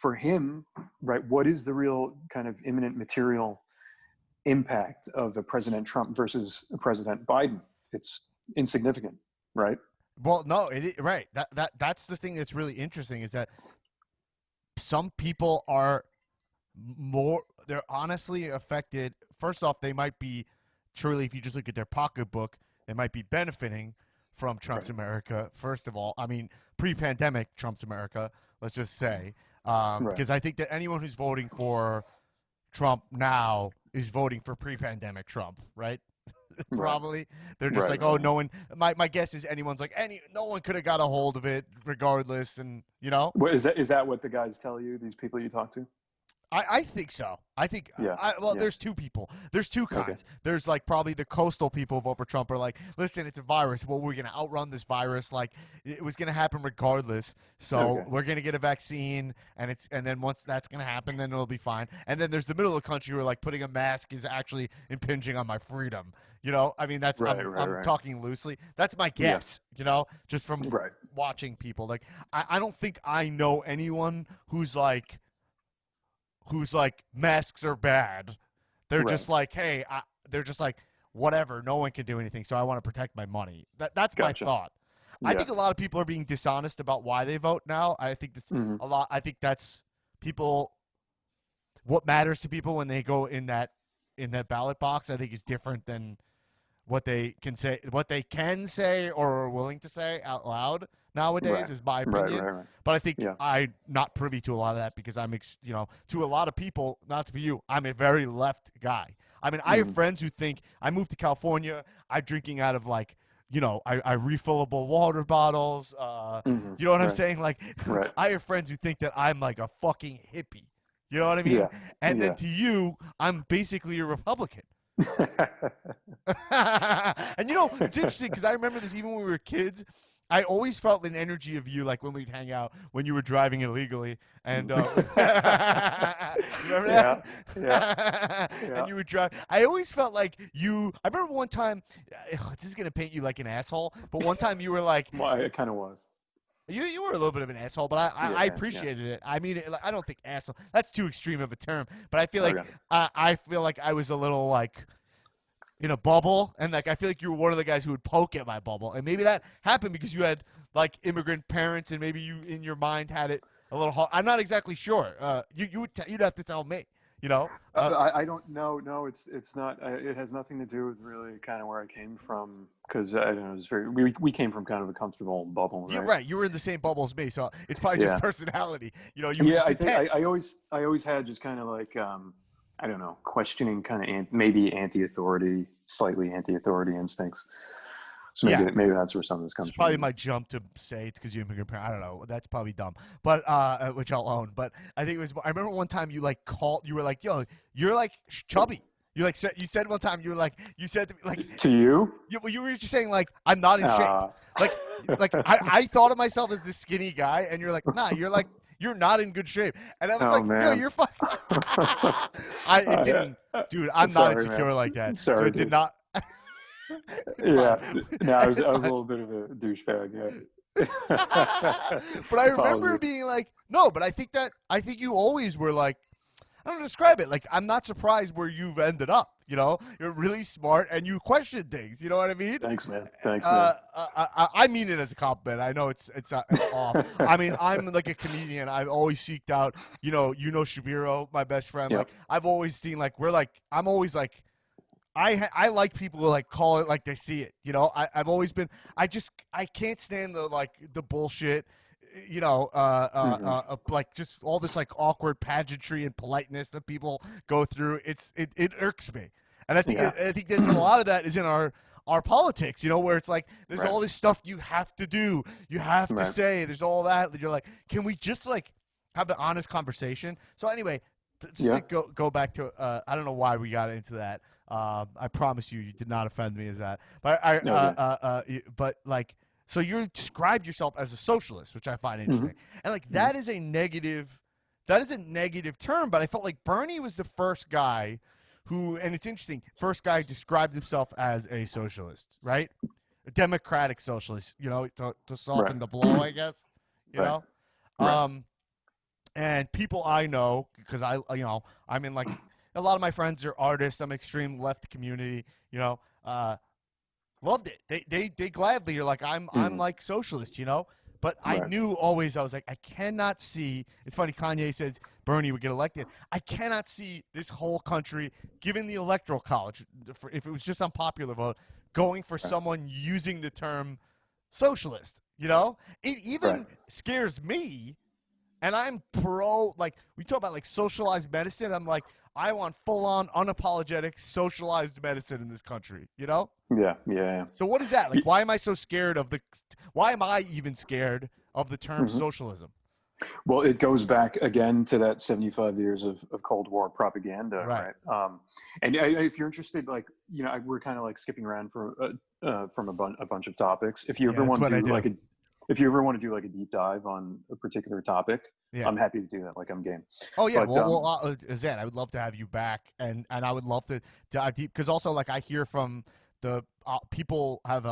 B: for him, right, what is the real kind of imminent material impact of a President Trump versus a President Biden? It's insignificant, right?
A: Well, no, right. That's the thing that's really interesting is that some people are they're honestly affected. First off, they might be truly, if you just look at their pocketbook, they might be benefiting from Trump's
B: Right.
A: America. First of all, I mean, pre-pandemic Trump's America, let's just say,
B: Right.
A: because I think that anyone who's voting for Trump now is voting for pre-pandemic Trump, right?
B: Right.
A: Probably they're just
B: Right.
A: like, oh,
B: Right.
A: no one. My guess is anyone's like no one could have got a hold of it regardless, and you know.
B: What is that? Is that what the guys tell you? These people you talk to?
A: I think so. I think
B: Yeah.
A: well,
B: Yeah.
A: there's two people. There's two
B: Okay.
A: kinds. There's like probably the coastal people who vote for Trump are like, listen, it's a virus. Well, we're gonna outrun this virus. Like it was gonna happen regardless. So
B: Okay.
A: we're gonna get a vaccine, and then once that's gonna happen, then it'll be fine. And then there's the middle of the country who are like putting a mask is actually impinging on my freedom. You know, I mean that's
B: Right. Right.
A: I'm
B: Right.
A: talking loosely. That's my
B: Yeah.
A: guess. You know, just from
B: Right.
A: watching people. Like I don't think I know anyone who's like masks are bad. They're
B: Right.
A: just like, hey, they're just like whatever. No one can do anything, so I want to protect my money. That's my
B: Gotcha.
A: thought. I
B: Yeah.
A: think a lot of people are being dishonest about why they vote now. I think this
B: Hmm.
A: a lot. I think that's people. What matters to people when they go in that ballot box, I think, is different than what they can say or are willing to say out loud nowadays
B: Right.
A: is my
B: Right.
A: opinion.
B: Right. Right.
A: But I think
B: Yeah.
A: I'm not privy to a lot of that because to a lot of people, not to be you, I'm a very left guy. I mean, I have
B: Hmm.
A: friends who think I moved to California, I'm drinking out of like, I refillable water bottles.
B: Hmm.
A: You know what I'm
B: Right.
A: saying? Like,
B: Right.
A: I have friends who think that I'm like a fucking hippie. You know what I mean?
B: Yeah.
A: And then
B: Yeah.
A: to you, I'm basically a Republican. And it's interesting because I remember this even when we were kids. I always felt an energy of you, like when we'd hang out when you were driving illegally, and you remember
B: Yeah. Yeah.
A: that?
B: Yeah.
A: And you would drive. I always felt like you. I remember one time. This is gonna paint you like an asshole, but one time you were like,
B: Well, it kind of was.
A: you were a little bit of an asshole, but I
B: Yeah. Yeah.
A: appreciated it. I mean, I don't think asshole. That's too extreme of a term, but
B: Okay.
A: I feel like I was a little like in a bubble, and like I feel like you were one of the guys who would poke at my bubble, and maybe that happened because you had like immigrant parents, and maybe you in your mind had it a little hard. I'm not exactly sure. You'd have to tell me.
B: I don't know. No, it's not. It has nothing to do with really kind of where I came from, because I don't know. It's very. We came from kind of a comfortable bubble, right?
A: You're right. You were in the same bubble as me, so it's probably just
B: Yeah.
A: personality. You were
B: Yeah.
A: just
B: I think
A: intense.
B: I always had just kind of like I don't know, questioning kind of maybe anti-authority, slightly anti-authority instincts. So maybe that's where some of this comes
A: It's probably
B: from.
A: my jump to say it's because you're immigrant parent. I don't know. That's probably dumb, but which I'll own. But I think it was. I remember one time you like called. You were like, "Yo, you're like chubby." You like said. You said one time you were like. You said to me like.
B: To you?
A: You were just saying like I'm not in shape. Like I thought of myself as this skinny guy, and you're like, nah, you're not in good shape. And I was like,
B: man.
A: yo, you're fucking. It didn't, dude. I'm not
B: Sorry,
A: insecure
B: man.
A: like that, so
B: Sorry,
A: it did
B: dude.
A: not. It's
B: Yeah.
A: fine.
B: No, I was
A: It's
B: a
A: fine.
B: little bit of a douchebag. Yeah.
A: But I remember
B: Apologies.
A: being like, no, but I think you always were like, I don't know, describe it. Like, I'm not surprised where you've ended up. You're really smart and you question things. You know what I mean?
B: Thanks, man. Thanks, man.
A: I mean it as a compliment. I know it's off. I mean, I'm like a comedian. I've always seeked out. Shabiro, my best friend.
B: Yep.
A: Like, I've always seen like I'm always like. I like people who like call it like they see it. I've always been. I can't stand the bullshit. Like just all this like awkward pageantry and politeness that people go through. It irks me, and I think that a lot of that is in our politics. Where it's like there's all this stuff you have to do, you have to say. There's all that. You're like, can we just like have an honest conversation? So anyway, just to go back to I don't know why we got into that. I promise you did not offend me as that. But but like, so you described yourself as a socialist, which I find interesting. And like that is a negative term, but I felt like Bernie was the first guy who, and it's interesting, first guy described himself as a socialist, right? A democratic socialist, to soften the blow, I guess. And people I know, because I'm in like a lot of my friends are artists. I'm extreme left community. Loved it. They gladly are like I'm like socialist. But I knew always I was like I cannot see. It's funny. Kanye says Bernie would get elected. I cannot see this whole country, given the electoral college, if it was just on popular vote, going for someone using the term socialist. It even scares me. And I'm pro, like, we talk about, like, socialized medicine. I'm like, I want full-on, unapologetic, socialized medicine in this country,
B: Yeah.
A: So what is that? Like, why am I so scared why am I even scared of the term socialism?
B: Well, it goes back again to that 75 years of Cold War propaganda, right? And if you're interested, like, we're kind of like skipping around from a bunch of topics. If you ever want to do if you ever want to do like a deep dive on a particular topic, I'm happy to do that. Like I'm game.
A: Oh yeah, Zan, I would love to have you back, and I would love to dive deep because also like I hear from the people have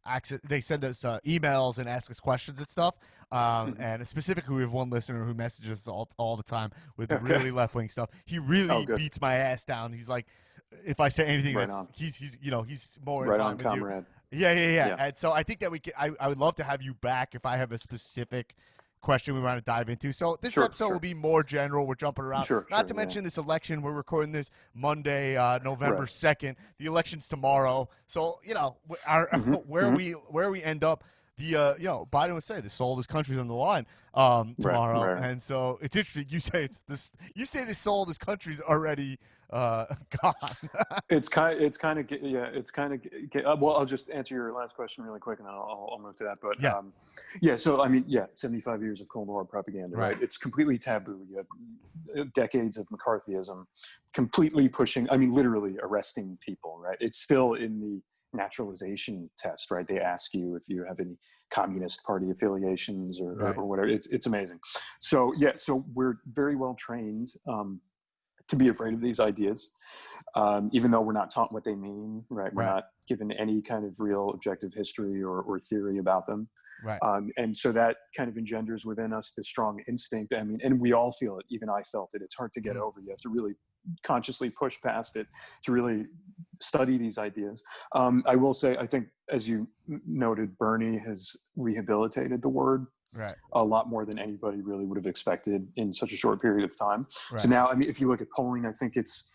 A: access. They send us emails and ask us questions and stuff. And specifically, we have one listener who messages us all the time with really left wing stuff. He really beats my ass down. He's like, if I say anything, he's more
B: right
A: in
B: on,
A: with
B: comrade.
A: you. Yeah. And so I think that I would love to have you back if I have a specific question we want to dive into. So this episode will be more general. We're jumping around. Not to mention this election. We're recording this Monday, November 2nd. The election's tomorrow. So, where we end up, Biden would say the soul of this country's on the line
B: Right,
A: tomorrow,
B: right.
A: and so it's interesting. You say it's this. You say the soul of this country's already gone.
B: It's kind of, yeah, it's kind of, well, I'll just answer your last question really quick and then I'll move to that. But
A: Yeah.
B: yeah, so I mean, yeah, 75 years of Cold War propaganda, right? It's completely taboo. You have decades of McCarthyism completely pushing, I mean, literally arresting people, right? It's still in the naturalization test, right? They ask you if you have any Communist Party affiliations or whatever. It's amazing. So yeah, so we're very well trained to be afraid of these ideas, even though we're not taught what they mean, right? We're not given any kind of real objective history or theory about them.
A: Right.
B: And so that kind of engenders within us this strong instinct. I mean, and we all feel it. Even I felt it. It's hard to get over. You have to really consciously push past it to really study these ideas. I will say, I think, as you noted, Bernie has rehabilitated the word a lot more than anybody really would have expected in such a short period of time. So now, I mean, if you look at polling, I think it's,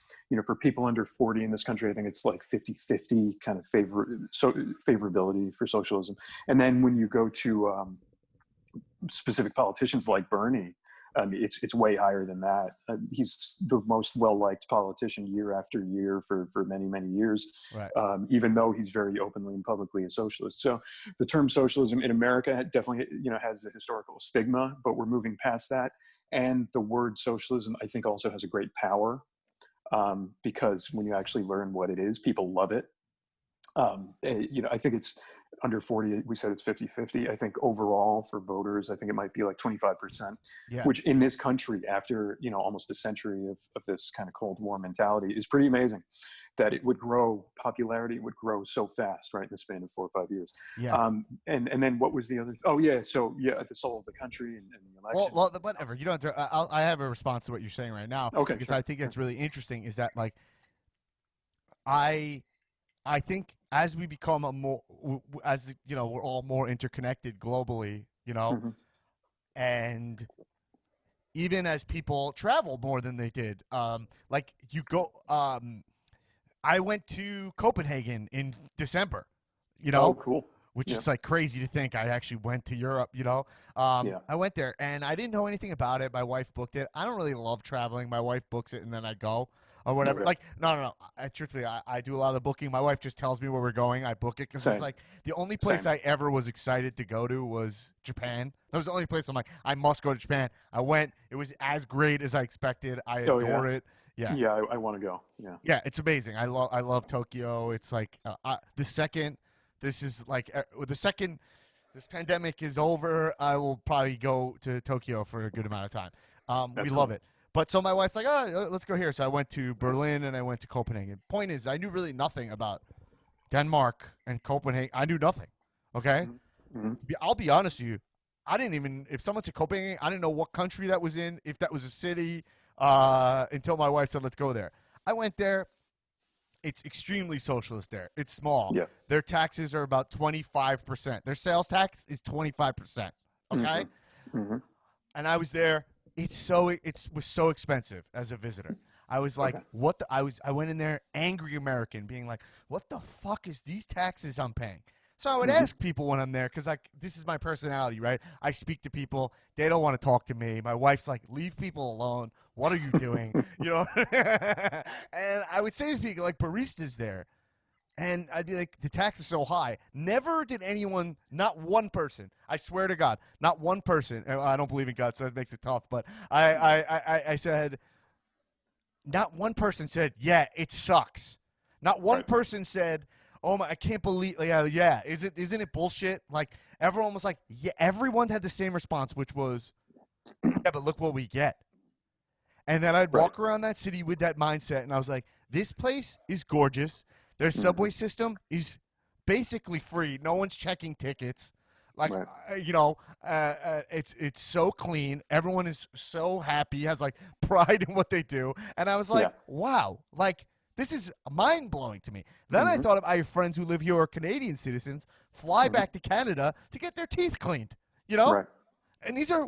B: for people under 40 in this country, I think it's like 50-50 kind of favorability for socialism. And then when you go to specific politicians like Bernie, it's way higher than that. He's the most well-liked politician year after year for many, many years, even though he's very openly and publicly a socialist. So the term socialism in America definitely, has a historical stigma, but we're moving past that. And the word socialism, I think, also has a great power because when you actually learn what it is, people love it. I think it's under 40, we said it's 50-50. I think overall for voters, I think it might be like 25%, which in this country after, almost a century of this kind of Cold War mentality is pretty amazing that it would grow, popularity would grow so fast, right, in the span of 4 or 5 years. And then what was the other, the soul of the country and the election.
A: Well, whatever. You don't have to, I have a response to what you're saying right now.
B: Okay,
A: because I think it's really interesting is that, like, I think as we become we're all more interconnected globally, and even as people travel more than they did, like you go, I went to Copenhagen in December,
B: Oh, cool.
A: Which is like crazy to think I actually went to Europe, I went there and I didn't know anything about it. My wife booked it. I don't really love traveling. My wife books it and then I go or whatever. Like, no. Truthfully, I do a lot of the booking. My wife just tells me where we're going. I book it because it's like the only place I ever was excited to go to was Japan. That was the only place I'm like, I must go to Japan. I went. It was as great as I expected. I adore it.
B: Yeah, I want to go.
A: Yeah, it's amazing. I love Tokyo. It's like the second this pandemic is over, I will probably go to Tokyo for a good amount of time. We love it. But so my wife's like, let's go here. So I went to Berlin and I went to Copenhagen. Point is, I knew really nothing about Denmark and Copenhagen. I knew nothing. Okay?
B: Mm-hmm.
A: I'll be honest with you. I didn't even, if someone said Copenhagen, I didn't know what country that was in, if that was a city, until my wife said, let's go there. I went there. It's extremely socialist there. It's small.
B: Yeah.
A: Their taxes are about 25%. Their sales tax is 25%. Okay?
B: Mm-hmm.
A: And I was there. It was so expensive as a visitor. I was like, I went in there angry American being like, what the fuck is these taxes I'm paying? So I would ask people when I'm there because this is my personality, right? I speak to people. They don't want to talk to me. My wife's like, leave people alone. What are you doing? And I would say to people like baristas there. And I'd be like, the tax is so high. Never did anyone, not one person, I swear to God, not one person. I don't believe in God, so that makes it tough. But I said, not one person said, yeah, it sucks. Not one person said, oh my, I can't believe, yeah, isn't it bullshit? Like, everyone was like, yeah, everyone had the same response, which was, yeah, but look what we get. And then I'd walk around that city with that mindset, and I was like, this place is gorgeous. Their subway system is basically free. No one's checking tickets. Like, it's so clean. Everyone is so happy, has like pride in what they do. And I was like, wow, like, this is mind-blowing to me. Then I thought of I have friends who live here who are Canadian citizens, fly back to Canada to get their teeth cleaned, And these are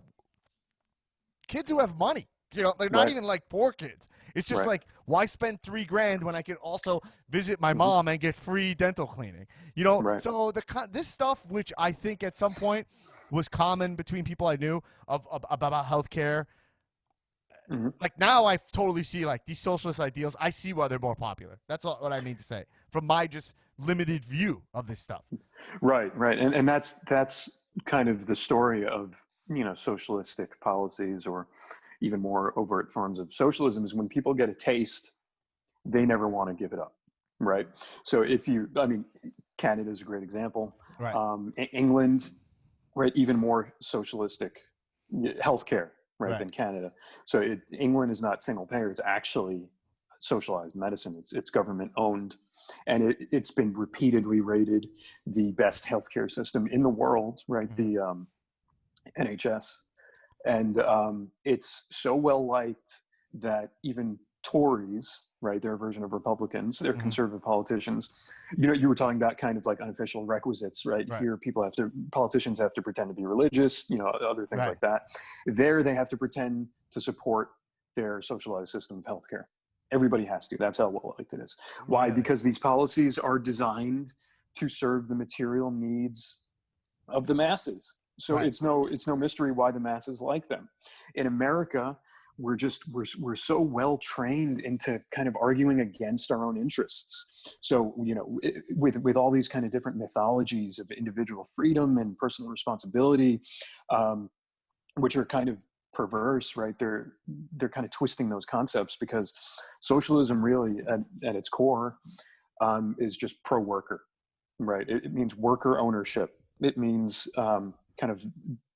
A: kids who have money. They're not
B: Right.
A: even like poor kids. It's just
B: Right.
A: like, why spend $3,000 when I can also visit my
B: Mm-hmm.
A: mom and get free dental cleaning?
B: Right.
A: So this stuff, which I think at some point was common between people I knew about healthcare.
B: Mm-hmm.
A: Like now, I totally see like these socialist ideals. I see why they're more popular. That's what I mean to say from my just limited view of this stuff.
B: Right. Right. And that's kind of the story of, socialistic policies, or even more overt forms of socialism, is when people get a taste, they never want to give it up. Right. So Canada is a great example.
A: Right.
B: England, right, even more socialistic healthcare, right,
A: Right.
B: than Canada. So England is not single payer; it's actually socialized medicine. It's government owned, and it's been repeatedly rated the best healthcare system in the world, right?
A: Mm-hmm.
B: The NHS, and it's so well liked that even Tories, right, their version of Republicans, they're
A: Mm-hmm.
B: conservative politicians. You were talking about kind of like unofficial requisites, right?
A: Right.
B: Here, politicians have to pretend to be religious, other things
A: Right.
B: like that. There, they have to pretend to support their socialized system of healthcare. Everybody has to. That's how well liked it is. Why?
A: Really?
B: Because these policies are designed to serve the material needs of the masses. So
A: Right.
B: it's no mystery why the masses like them. In America, we're so well trained into kind of arguing against our own interests. So with all these kind of different mythologies of individual freedom and personal responsibility, which are kind of perverse, right? They're kind of twisting those concepts, because socialism really at its core is just pro-worker, right? It means worker ownership. It means kind of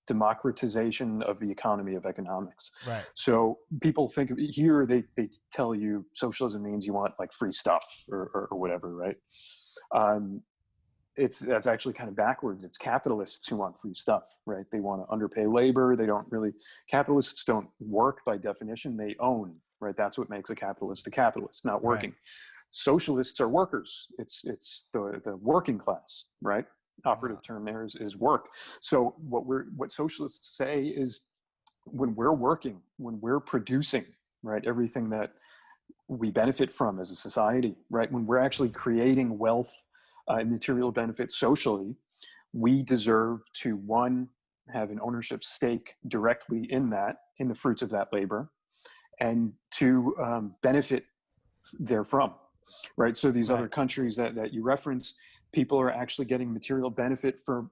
B: democratization of the economy of economics.
A: Right.
B: So people think here, they tell you socialism means you want like free stuff or whatever, right? That's actually kind of backwards. It's capitalists who want free stuff, right? They want to underpay labor. Capitalists don't work by definition. They own, right? That's what makes a capitalist, not working. Right. Socialists are workers. It's the working class, right? Operative term there is work. So what socialists say is, when we're working, when we're producing, right, everything that we benefit from as a society, right, when we're actually creating wealth and material benefits socially, we deserve to, one, have an ownership stake directly in the fruits of that labor, and two, benefit therefrom. Right. So these other countries that you reference, people are actually getting material benefit from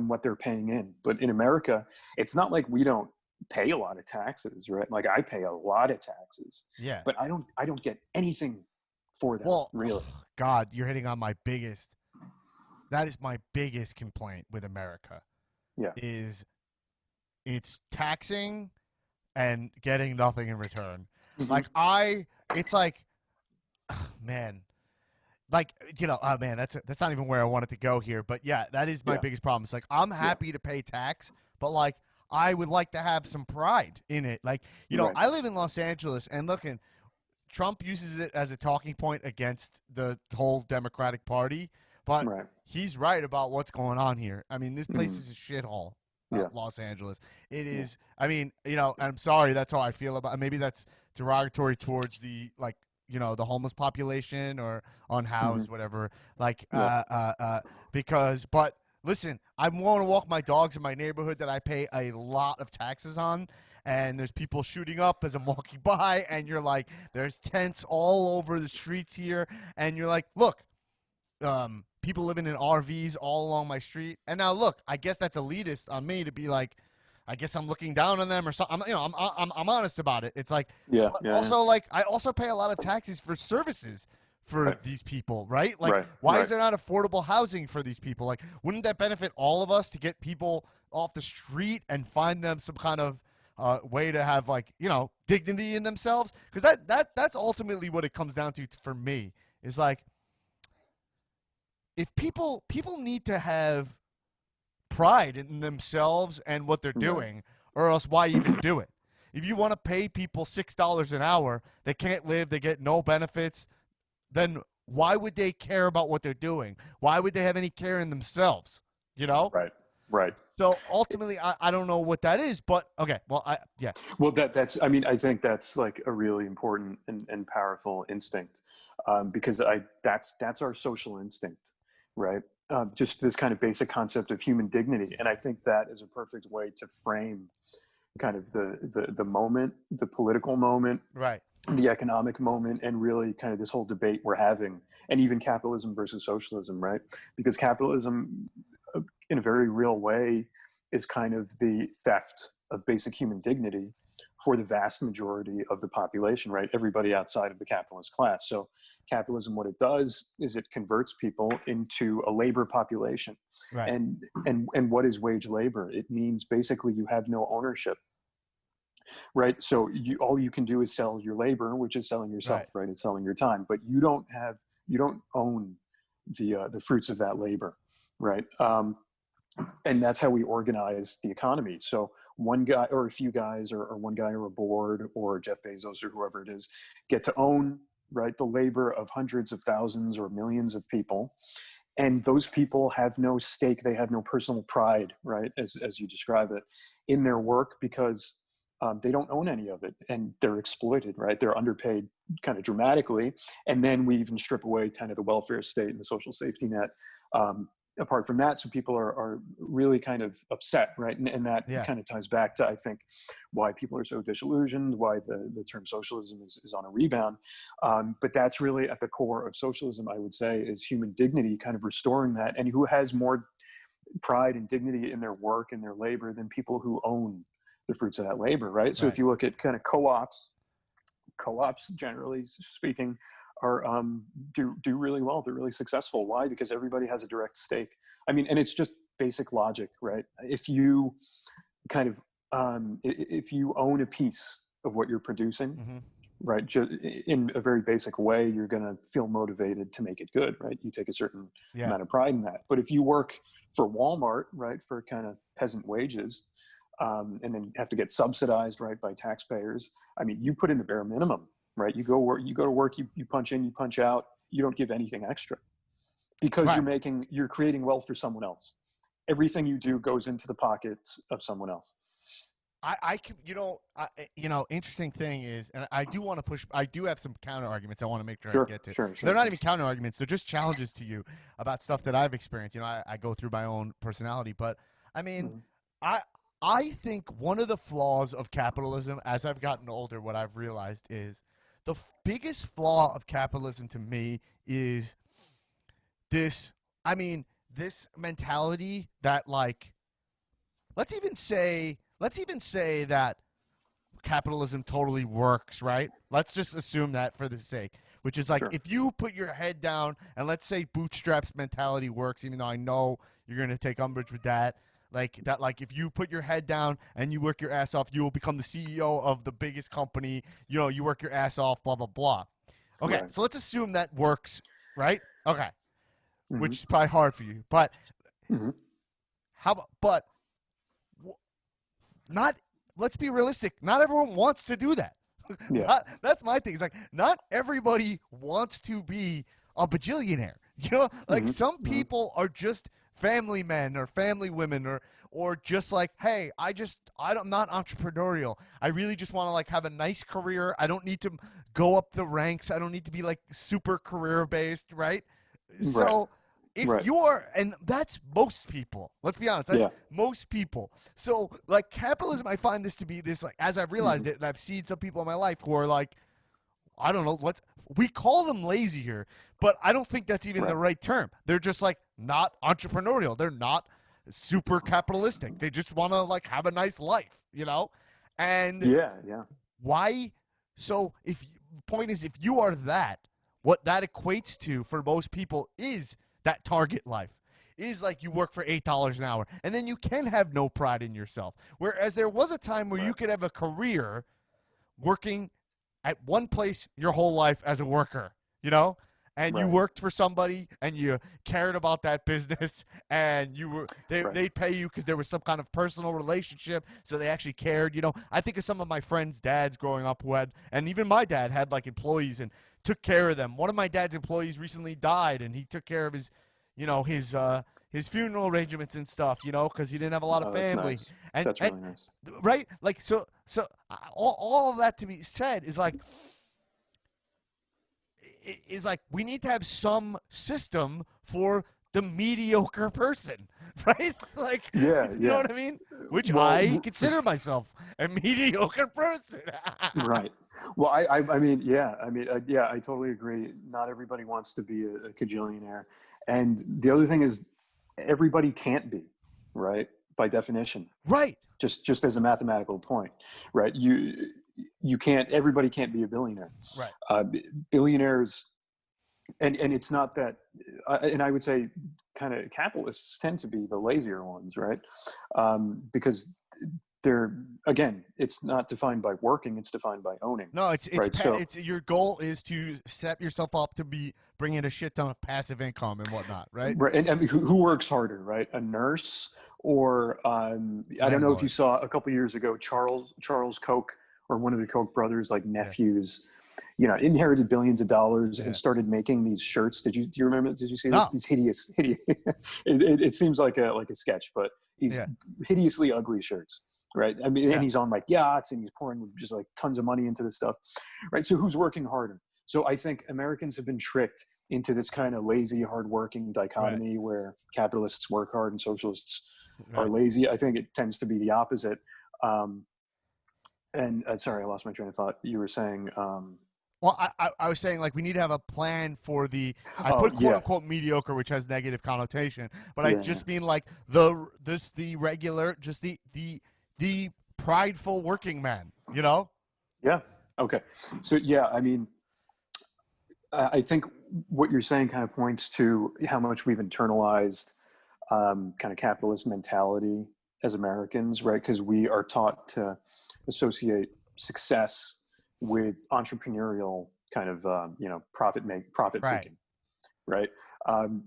B: what they're paying in. But in America, it's not like we don't pay a lot of taxes, right? Like I pay a lot of taxes.
A: Yeah.
B: But I don't get anything for that.
A: Well,
B: really.
A: God, you're hitting on that is my biggest complaint with America.
B: Yeah.
A: Is it's taxing and getting nothing in return. Mm-hmm. It's like, man, like, oh man, that's not even where I wanted to go here. But yeah, that is my biggest problem. It's like, I'm happy to pay tax, but like, I would like to have some pride in it. Like, I live in Los Angeles, and looking, Trump uses it as a talking point against the whole Democratic Party, but he's right about what's going on here. I mean, this place is a shithole. Los Angeles. It is. I mean, I'm sorry, that's how I feel about it. Maybe that's derogatory towards the, like, the homeless population or unhoused, whatever. Like, but listen, I'm going to walk my dogs in my neighborhood that I pay a lot of taxes on, and there's people shooting up as I'm walking by, and you're like, there's tents all over the streets here, and you're like, look, people living in RVs all along my street. And now, look, I guess that's elitist on me to be like, I guess I'm looking down on them or something. I'm honest about it. It's like, like, I also pay a lot of taxes for services for these people, right? Like, why is there not affordable housing for these people? Like, wouldn't that benefit all of us to get people off the street and find them some kind of way to have, like, dignity in themselves? Because that's ultimately what it comes down to for me. Is like, if people need to have pride in themselves and what they're doing, or else why even do it? If you want to pay people $6 an hour, they can't live, they get no benefits, then why would they care about what they're doing? Why would they have any care in themselves?
B: Right. Right.
A: So ultimately, I don't know what that is, but okay. Well, yeah.
B: Well, that's, I mean, I think that's like a really important and powerful instinct, because that's our social instinct, right? Just this kind of basic concept of human dignity. And I think that is a perfect way to frame kind of the moment, the political moment,
A: Right.
B: the economic moment, and really kind of this whole debate we're having, and even capitalism versus socialism, right? Because capitalism, in a very real way, is kind of the theft of basic human dignity for the vast majority of the population, right? Everybody outside of the capitalist class. So capitalism, what it does is it converts people into a labor population.
A: Right.
B: And what is wage labor? It means basically you have no ownership, right? So all you can do is sell your labor, which is selling yourself, right? It's selling your time, but you don't own the fruits of that labor, right? And that's how we organize the economy. So one guy or a few guys, or one guy or a board, or Jeff Bezos or whoever it is, get to own, right, the labor of hundreds of thousands or millions of people. And those people have no stake, they have no personal pride, right, as you describe it, in their work, because they don't own any of it, and they're exploited, right? They're underpaid kind of dramatically. And then we even strip away kind of the welfare state and the social safety net apart from that. So people are really kind of upset, right? And that kind of ties back to, I think, why people are so disillusioned, why the term socialism is on a rebound. But that's really at the core of socialism, I would say, is human dignity, kind of restoring that. And who has more pride and dignity in their work and their labor than people who own the fruits of that labor, right? So if you look at kind of co-ops, generally speaking, are do really well. They're really successful. Why? Because everybody has a direct stake. I mean, and it's just basic logic, right? If you kind of if you own a piece of what you're producing, right, just in a very basic way, you're going to feel motivated to make it good, right? You take a certain amount of pride in that. But if you work for Walmart, right, for kind of peasant wages, and then have to get subsidized, right, by taxpayers, I mean, you put in the bare minimum, right? You go to work, you punch in, you punch out, you don't give anything extra, because you're creating wealth for someone else. Everything you do goes into the pockets of someone else.
A: Interesting thing is, and I do have some counter arguments I want to make sure I get to.
B: Sure.
A: They're not even counter arguments. They're just challenges to you about stuff that I've experienced. I go through my own personality, but I mean, I think one of the flaws of capitalism, as I've gotten older, what I've realized is the biggest flaw of capitalism to me is this mentality that, like, let's even say that capitalism totally works, right? Let's just assume that for the sake, which is like, if you put your head down and let's say bootstraps mentality works, even though I know you're going to take umbrage with that, like if you put your head down and you work your ass off, you will become the CEO of the biggest company. You work your ass off, blah, blah, blah. Okay, so let's assume that works, right? Okay, which is probably hard for you. But let's be realistic. Not everyone wants to do that. That's my thing. It's like, not everybody wants to be a bajillionaire. Some people are just family men or family women, or just like, hey, I'm not entrepreneurial. I really just want to like have a nice career. I don't need to go up the ranks. I don't need to be like super career based, right? So if you are, and that's most people, let's be honest, that's most people. So like capitalism, I find this to be this, like, as I've realized it, and I've seen some people in my life who are like, I don't know, we call them lazy here, but I don't think that's even the right term. They're just like not entrepreneurial. They're not super capitalistic. They just want to like have a nice life, And why? So point is, if you are that, what that equates to for most people is that target life. Is like you work for $8 an hour, and then you can have no pride in yourself. Whereas there was a time where you could have a career working at one place your whole life as a worker, and you worked for somebody and you cared about that business, and they'd pay you because there was some kind of personal relationship, so they actually cared. I think of some of my friends' dads growing up who had, and even my dad had like employees and took care of them. One of my dad's employees recently died, and he took care of his his funeral arrangements and stuff, you know, because he didn't have a lot of
B: Oh, that's
A: family.
B: nice.
A: And
B: That's really nice.
A: right, like all of that to be said is like we need to have some system for the mediocre person, right? Like,
B: Yeah,
A: you know
B: yeah.
A: what I mean? Which
B: Well,
A: I consider myself a mediocre person.
B: right. Well, I mean, yeah, I mean, yeah, I totally agree. Not everybody wants to be a cajillionaire, and the other thing is, everybody can't be, right? By definition,
A: Right.
B: just as a mathematical point, right? You can't. Everybody can't be a billionaire.
A: Right.
B: Billionaires, and it's not that, and I would say, kind of capitalists tend to be the lazier ones, right? Because they're, again, it's not defined by working, it's defined by owning.
A: No, it's
B: right. So
A: it's your goal is to set yourself up to be bringing a shit ton of passive income and whatnot, right?
B: right, and who works harder, right? A nurse, or I don't know if you
A: Landlord.
B: saw a couple years ago, Charles Koch, or one of the Koch brothers, like
A: Yeah.
B: nephews, inherited billions of dollars
A: Yeah.
B: and started making these shirts. Do you remember? Did you see this?
A: No.
B: These hideous. It seems like a sketch, but these
A: Yeah.
B: hideously ugly shirts, right? I mean,
A: Yeah.
B: and he's on like yachts and he's pouring just like tons of money into this stuff, right? So who's working harder? So I think Americans have been tricked into this kind of lazy, hardworking dichotomy where capitalists work hard and socialists are lazy. I think it tends to be the opposite. And sorry, I lost my train of thought. You were saying.
A: Well, I was saying, like, we need to have a plan for the. I
B: Oh,
A: put quote
B: yeah.
A: unquote mediocre, which has negative connotation, but I
B: Yeah.
A: just mean like the regular, just the prideful working man, you know?
B: Yeah. Okay. So yeah, I mean, I think what you're saying kind of points to how much we've internalized kind of capitalist mentality as Americans, right? Because we are taught to associate success with entrepreneurial kind of profit
A: Right.
B: seeking, right?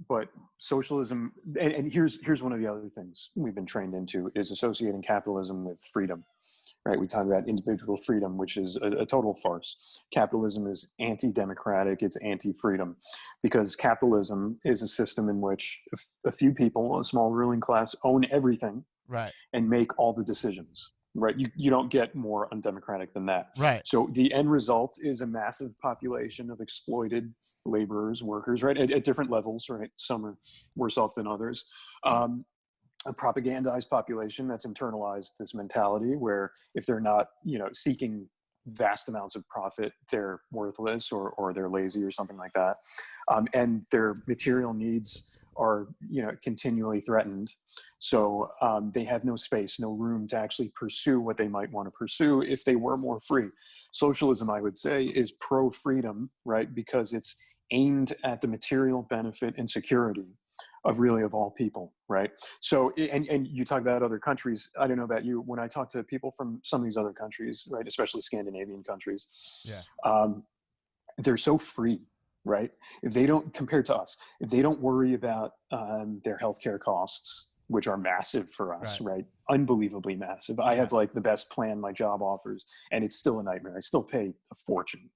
B: But socialism, and here's one of the other things we've been trained into, is associating capitalism with freedom, right? We talk about individual freedom, which is a total farce. Capitalism is anti-democratic, it's anti-freedom, because capitalism is a system in which a few people, a small ruling class, own everything
A: Right.
B: and make all the decisions, right? You don't get more undemocratic than that.
A: Right.
B: So the end result is a massive population of exploited laborers, workers, right, at different levels, right? Some are worse off than others. A propagandized population that's internalized this mentality where if they're not, seeking vast amounts of profit, they're worthless, or they're lazy or something like that. And their material needs are, continually threatened. So they have no space, no room to actually pursue what they might want to pursue if they were more free. Socialism, I would say, is pro-freedom, right? Because it's aimed at the material benefit and security of all people, right? So, and you talk about other countries. I don't know about you. When I talk to people from some of these other countries, right, especially Scandinavian countries,
A: Yeah.
B: they're so free, right? They don't, compared to us, they don't worry about their healthcare costs, which are massive for us, right? Unbelievably massive. I have like the best plan my job offers, and it's still a nightmare. I still pay a fortune.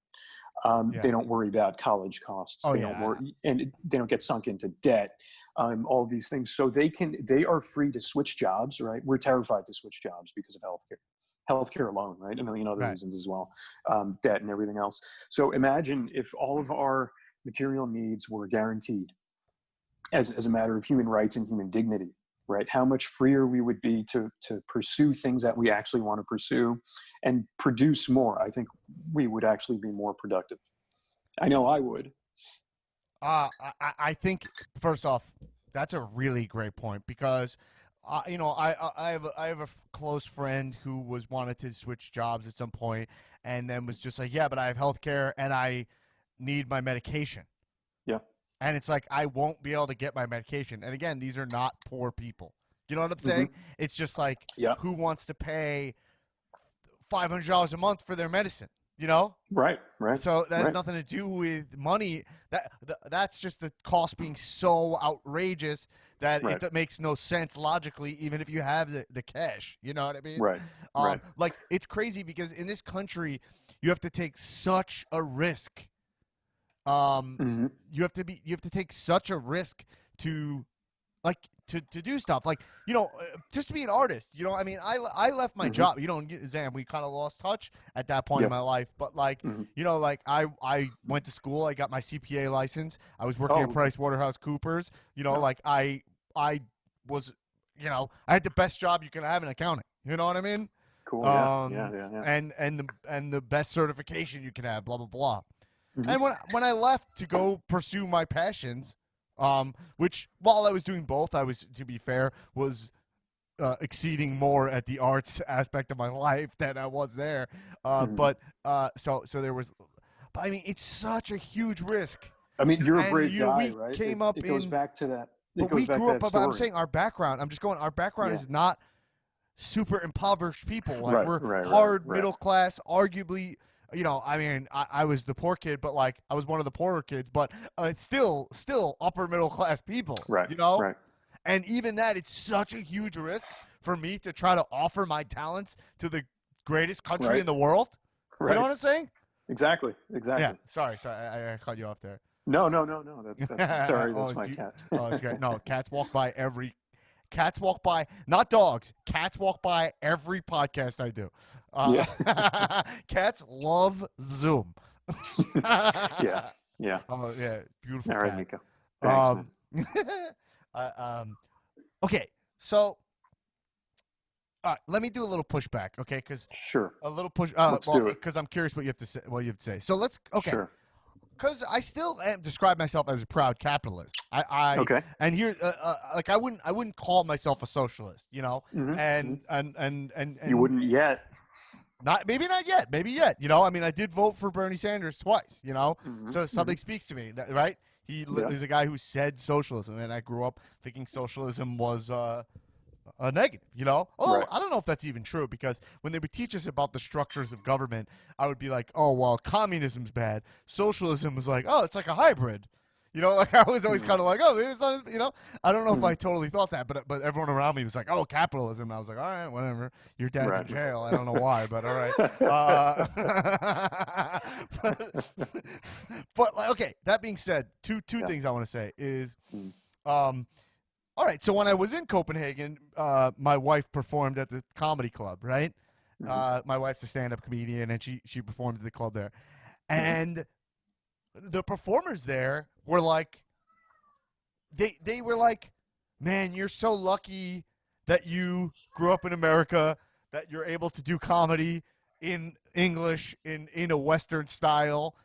B: They don't worry about college costs. They don't worry, and they don't get sunk into debt. All of these things. So they are free to switch jobs, right? We're terrified to switch jobs because of healthcare alone, right? A million other reasons as well, debt and everything else. So imagine if all of our material needs were guaranteed as a matter of human rights and human dignity, right? How much freer we would be to pursue things that we actually want to pursue and produce more. I think we would actually be more productive. I know I would.
A: I think first off, that's a really great point because, I have a close friend who wanted to switch jobs at some point, and then was just like, yeah, but I have health care and I need my medication.
B: Yeah.
A: And it's like, I won't be able to get my medication. And again, these are not poor people. You know what I'm saying? It's just like, who wants to pay $500 a month for their medicine? You know?
B: Right.
A: So that has nothing to do with money. That's just the cost being so outrageous that it makes no sense logically, even if you have the cash. You know what I mean?
B: Right.
A: Like, it's crazy because in this country, you have to take such a risk. You have to take such a risk to, like, to do stuff like just to be an artist. I mean, I left my
B: Mm-hmm.
A: job. Zam, we kind of lost touch at that point in
B: Yep.
A: my life. But like
B: Mm-hmm.
A: like I went to school. I got my CPA license. I was working at
B: Oh, okay.
A: PricewaterhouseCoopers.
B: Oh,
A: Like I was I had the best job you can have in accounting. You know what I mean?
B: cool. Yeah. Yeah. Yeah. Yeah.
A: And the best certification you can have. Blah blah blah.
B: Mm-hmm.
A: And when I left to go pursue my passions, which while I was doing both, I was, to be fair, was exceeding more at the arts aspect of my life than I was there.
B: Mm-hmm.
A: So there was, but I mean, it's such a huge risk.
B: I mean, you're a
A: And
B: brave guy,
A: we
B: right?
A: came up
B: It goes
A: in,
B: back to that. It
A: but
B: goes
A: we
B: back
A: grew
B: to
A: up.
B: that
A: But I'm
B: story.
A: saying our background. I'm just going. Our background
B: Yeah.
A: is not super impoverished people. Like
B: Right.
A: we're
B: Right. Right.
A: hard
B: Right.
A: middle class, arguably. I mean, I was the poor kid, but like I was one of the poorer kids, but it's still upper middle class people.
B: Right. Right.
A: And even that, it's such a huge risk for me to try to offer my talents to the greatest country
B: Right.
A: in the world. You know
B: Right.
A: what I'm saying?
B: Exactly.
A: Yeah.
B: Exactly.
A: Sorry, I cut you off there.
B: No. No. No. No. That's sorry. That's
A: Oh,
B: my cat.
A: it's great. No, cats walk by, not dogs. Cats walk by every podcast I do.
B: Yeah.
A: Cats love Zoom.
B: Yeah. Yeah.
A: Oh yeah, beautiful
B: All right,
A: cat.
B: Nico. Thanks, man.
A: Okay, so all right, let me do a little pushback, okay? Because
B: Sure.
A: a little push.
B: Let's do it.
A: Because I'm curious what you have to say. What you have to say. So let's. Okay.
B: Sure.
A: Because I still describe myself as a proud capitalist.
B: Okay.
A: And here, like I wouldn't call myself a socialist,
B: Mm-hmm.
A: and
B: You wouldn't yet.
A: maybe not yet, maybe yet, I mean, I did vote for Bernie Sanders twice,
B: Mm-hmm.
A: so something speaks to me, right?
B: Yeah.
A: He's a guy who said socialism, and I grew up thinking socialism was a negative, Although
B: Right.
A: I don't know if that's even true, because when they would teach us about the structures of government, I would be like, oh, well, communism's bad. Socialism was like, oh, it's like a hybrid. Like I was always
B: Mhm.
A: kind of like, oh, it's not, I don't know if
B: Mhm.
A: I totally thought that, but everyone around me was like, oh, capitalism. And I was like, all right, whatever. Your dad's in
B: Right.
A: jail. I don't know why, but all right. But like, okay, that being said, two
B: Yeah.
A: things I want to say is,
B: Mm.
A: all right, so when I was in Copenhagen, my wife performed at the comedy club, right?
B: Mhm.
A: My wife's a stand-up comedian, and she performed at the club there.
B: Mhm.
A: And the performers there were like, they were like, man, you're so lucky that you grew up in America, that you're able to do comedy in English in a Western style,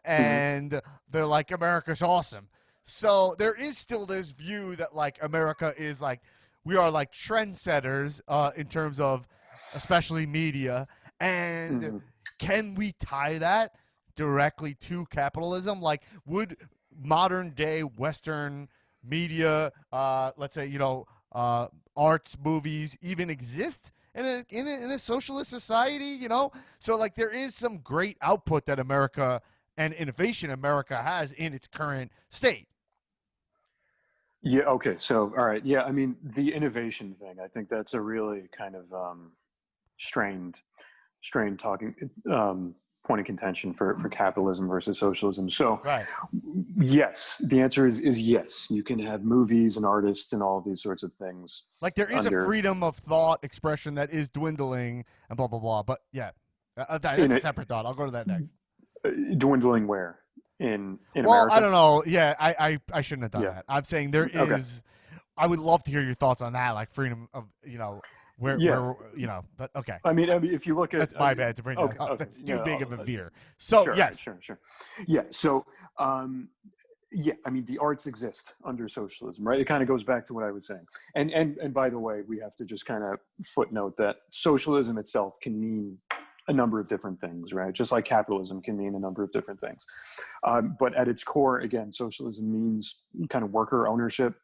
A: and they're like, America's awesome. So there is still this view that like America is like, we are like trendsetters in terms of especially media. And
B: Mhm.
A: can we tie that directly to capitalism? Like, would modern day Western media, let's say, arts, movies, even exist in a socialist society? So like there is some great output that America and innovation America has in its current state.
B: Yeah. Okay. So, all right. Yeah. I mean, the innovation thing. I think that's a really kind of strained, strained talking point of contention for capitalism versus socialism. So,
A: Right.
B: yes, the answer is yes. You can have movies and artists and all of these sorts of things
A: Like there is a
B: under
A: freedom of thought expression that is dwindling and blah blah blah. But yeah, that's
B: in
A: a
B: it
A: separate thought. I'll go to that next.
B: dwindling where in
A: Well, I
B: America.
A: don't know. Yeah, I shouldn't have done
B: Yeah.
A: that. I'm saying there
B: Okay.
A: is. I would love to hear your thoughts on that, like freedom of where
B: Yeah.
A: But okay,
B: I mean, if you look at
A: that's my bad to bring
B: okay,
A: that up.
B: okay,
A: That's too
B: no,
A: big of a veer. So
B: sure,
A: yes,
B: sure. Yeah. So, yeah, I mean, the arts exist under socialism, right? It kind of goes back to what I was saying. And by the way, we have to just kind of footnote that socialism itself can mean a number of different things, right? Just like capitalism can mean a number of different things. But at its core, again, socialism means kind of worker ownership,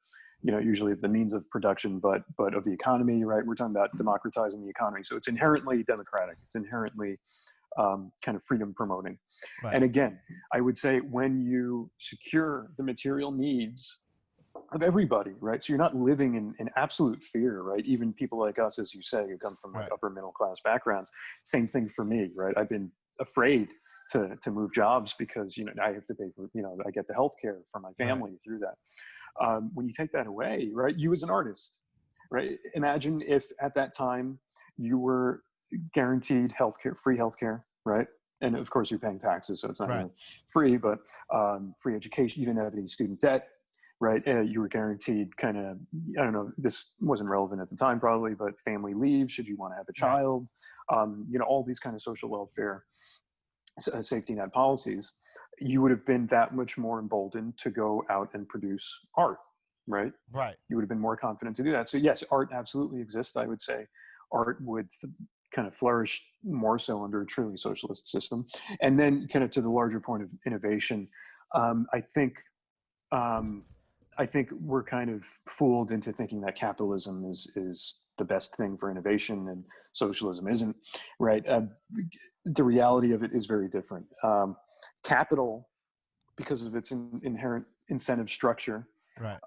B: usually of the means of production, but of the economy, right? We're talking about democratizing the economy. So it's inherently democratic. It's inherently kind of freedom promoting.
A: right.
B: And again, I would say when you secure the material needs of everybody, right? So you're not living in absolute fear, right? Even people like us, as you say, who come from like
A: Right.
B: upper middle class backgrounds, same thing for me, right? I've been afraid to move jobs because, I have to pay for, I get the health care for my
A: Right.
B: family through that. When you take that away, right, you as an artist, right, imagine if at that time you were guaranteed healthcare, free healthcare, right? And of course you're paying taxes, so it's not
A: Right.
B: really free, but free education. You didn't have any student debt, right? You were guaranteed kind of, I don't know, this wasn't relevant at the time probably, but family leave should you want to have a
A: Right.
B: child, all these kind of social welfare safety net policies. You would have been that much more emboldened to go out and produce art, right?
A: Right.
B: You would have been more confident to do that. So yes, art absolutely exists. I would say art would kind of flourish more so under a truly socialist system. And then kind of to the larger point of innovation, I think we're kind of fooled into thinking that capitalism is the best thing for innovation and socialism isn't, right? The reality of it is very different. Capital, because of its inherent incentive structure,
A: Right.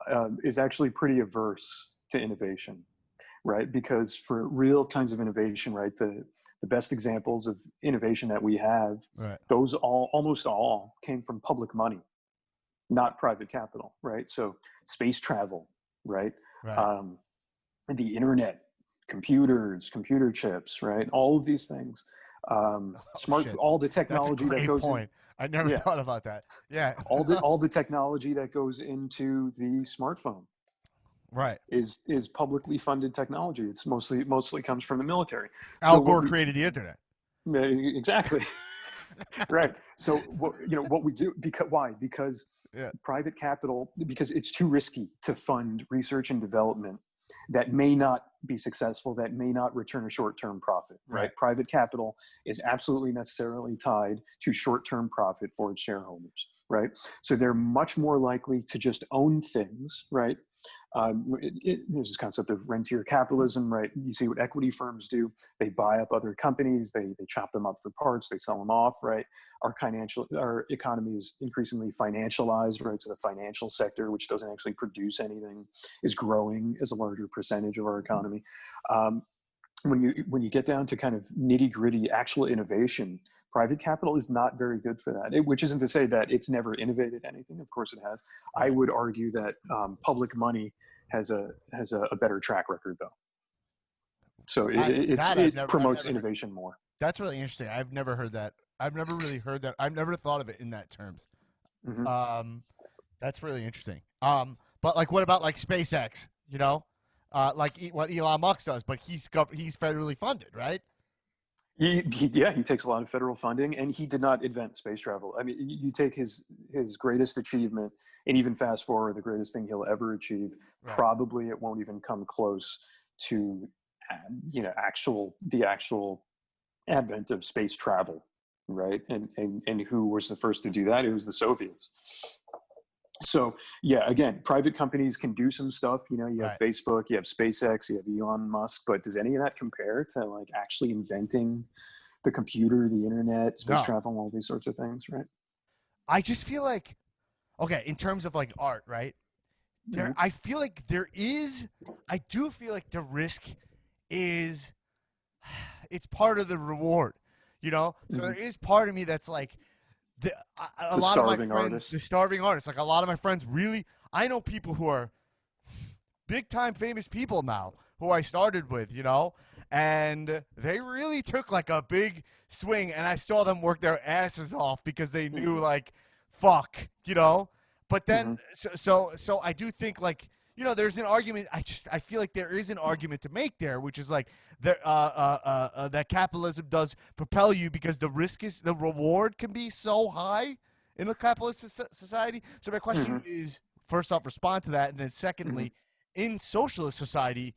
B: is actually pretty averse to innovation, right? Because for real kinds of innovation, right, the best examples of innovation that we have,
A: Right.
B: those almost all came from public money, not private capital, right? So space travel, right?
A: Right.
B: The internet, computers, computer chips, right? All of these things,
A: Oh shit.
B: all the
A: That's a
B: technology that
A: great
B: goes in,
A: point. I never
B: yeah,
A: thought about that. Yeah.
B: all the technology that goes into the smartphone
A: Right.
B: is publicly funded technology. It's mostly comes from the military. So
A: Al
B: what
A: Gore
B: we
A: created the internet.
B: exactly right. So what we do, because why? Because
A: Yeah.
B: private capital, because it's too risky to fund research and development that may not be successful, that may not return a short-term profit, right?
A: Right.
B: Private capital is absolutely necessarily tied to short-term profit for its shareholders, right? So they're much more likely to just own things, right? There's this concept of rentier capitalism, right? You see what equity firms do. They buy up other companies, they chop them up for parts, they sell them off, right? Our economy is increasingly financialized, right? So the financial sector, which doesn't actually produce anything, is growing as a larger percentage of our economy. When you get down to kind of nitty gritty actual innovation, private capital is not very good for that. Which isn't to say that it's never innovated anything. Of course, it has. I
A: Right.
B: would argue that public money has a better track record, though. So
A: I've
B: it
A: never
B: promotes
A: heard.
B: innovation more.
A: That's really interesting. I've never heard that. I've never really heard that. I've never thought of it in that terms.
B: Hmm.
A: Um, that's really interesting. But like, what about like SpaceX? Like what Elon Musk does, but he's federally funded, right?
B: He takes a lot of federal funding, and he did not invent space travel. I mean, you take his greatest achievement, and even fast forward, the greatest thing he'll ever achieve.
A: Right.
B: Probably it won't even come close to, the actual advent of space travel, right? And who was the first to do that? It was the Soviets. So yeah, again, private companies can do some stuff. You have
A: Right.
B: Facebook, you have SpaceX, you have Elon Musk, but does any of that compare to like actually inventing the computer, the internet, space
A: No.
B: travel, all these sorts of things, right?
A: I just feel like, okay, in terms of like art, right?
B: Mhm.
A: I feel like there is. I do feel like the risk is. It's part of the reward, So there
B: Mhm.
A: is part of me that's like, a
B: The
A: lot of my
B: starving
A: friends, the
B: artist.
A: starving artists, like a lot of my friends really, I know people who are big time famous people now who I started with, and they really took like a big swing, and I saw them work their asses off because they knew
B: Mhm.
A: like, fuck, But then,
B: Mhm.
A: so I do think like, there's an argument. I feel like there is an argument to make there, which is like that capitalism does propel you because the reward can be so high in a capitalist society. So my question
B: Mhm.
A: is, first off, respond to that, and then
B: Mhm.
A: secondly, in socialist society,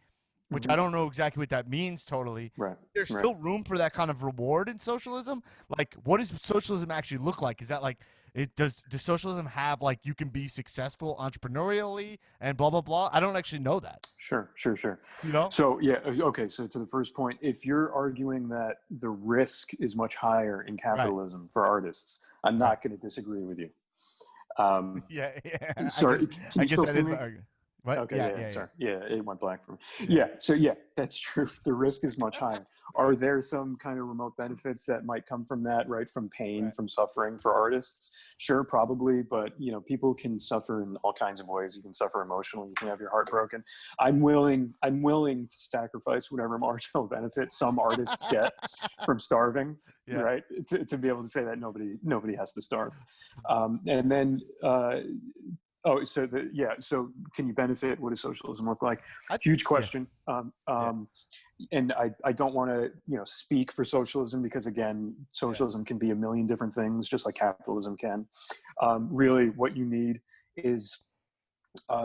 A: which I
B: Mhm.
A: don't know exactly what that means totally,
B: Right.
A: there's
B: Right.
A: still room for that kind of reward in socialism. Like, what does socialism actually look like? Is that like does socialism have like you can be successful entrepreneurially and blah blah blah? I don't actually know that.
B: Sure. Sure. Sure.
A: You know?
B: So yeah. Okay. So to the first point, if you're arguing that the risk is much higher in
A: Right.
B: capitalism for artists, I'm
A: Right.
B: not going to disagree with you. Um,
A: Yeah. Yeah.
B: Sorry, can
A: I
B: you
A: guess
B: still
A: that
B: see
A: is my
B: me?
A: argument. What?
B: Okay,
A: Yeah,
B: yeah,
A: yeah, yeah.
B: sorry. Yeah, it went black for me.
A: Yeah.
B: Yeah, so yeah, that's true. The risk is much higher. Are there some kind of remote benefits that might come from that, right? From pain,
A: Right.
B: from suffering for artists? Sure, probably, but people can suffer in all kinds of ways. You can suffer emotionally, you can have your heart broken. I'm willing to sacrifice whatever marginal benefit some artists get from starving,
A: Yeah.
B: right? To be able to say that nobody has to starve. And then Oh, so so can you benefit? What does socialism look like?
A: I,
B: Huge
A: yeah.
B: question.
A: Yeah.
B: And I don't want to speak for socialism, because again,
A: Yeah.
B: socialism can be a million different things, just like capitalism can. Really, what you need is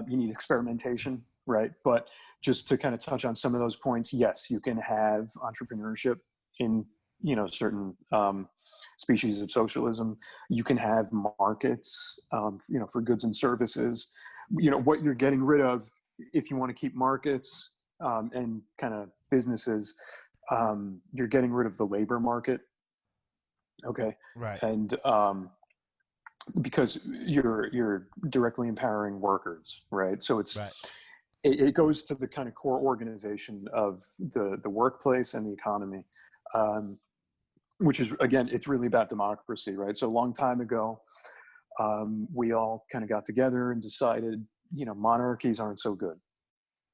B: you need experimentation, right? But just to kind of touch on some of those points, yes, you can have entrepreneurship in certain species of socialism. You can have markets, for goods and services. What you're getting rid of, if you want to keep markets and kind of businesses, you're getting rid of the labor market. Okay,
A: Right.
B: and because you're directly empowering workers, right? So
A: Right.
B: it goes to the kind of core organization of the workplace and the economy, which is, again, it's really about democracy, right? So a long time ago, we all kind of got together and decided, monarchies aren't so good,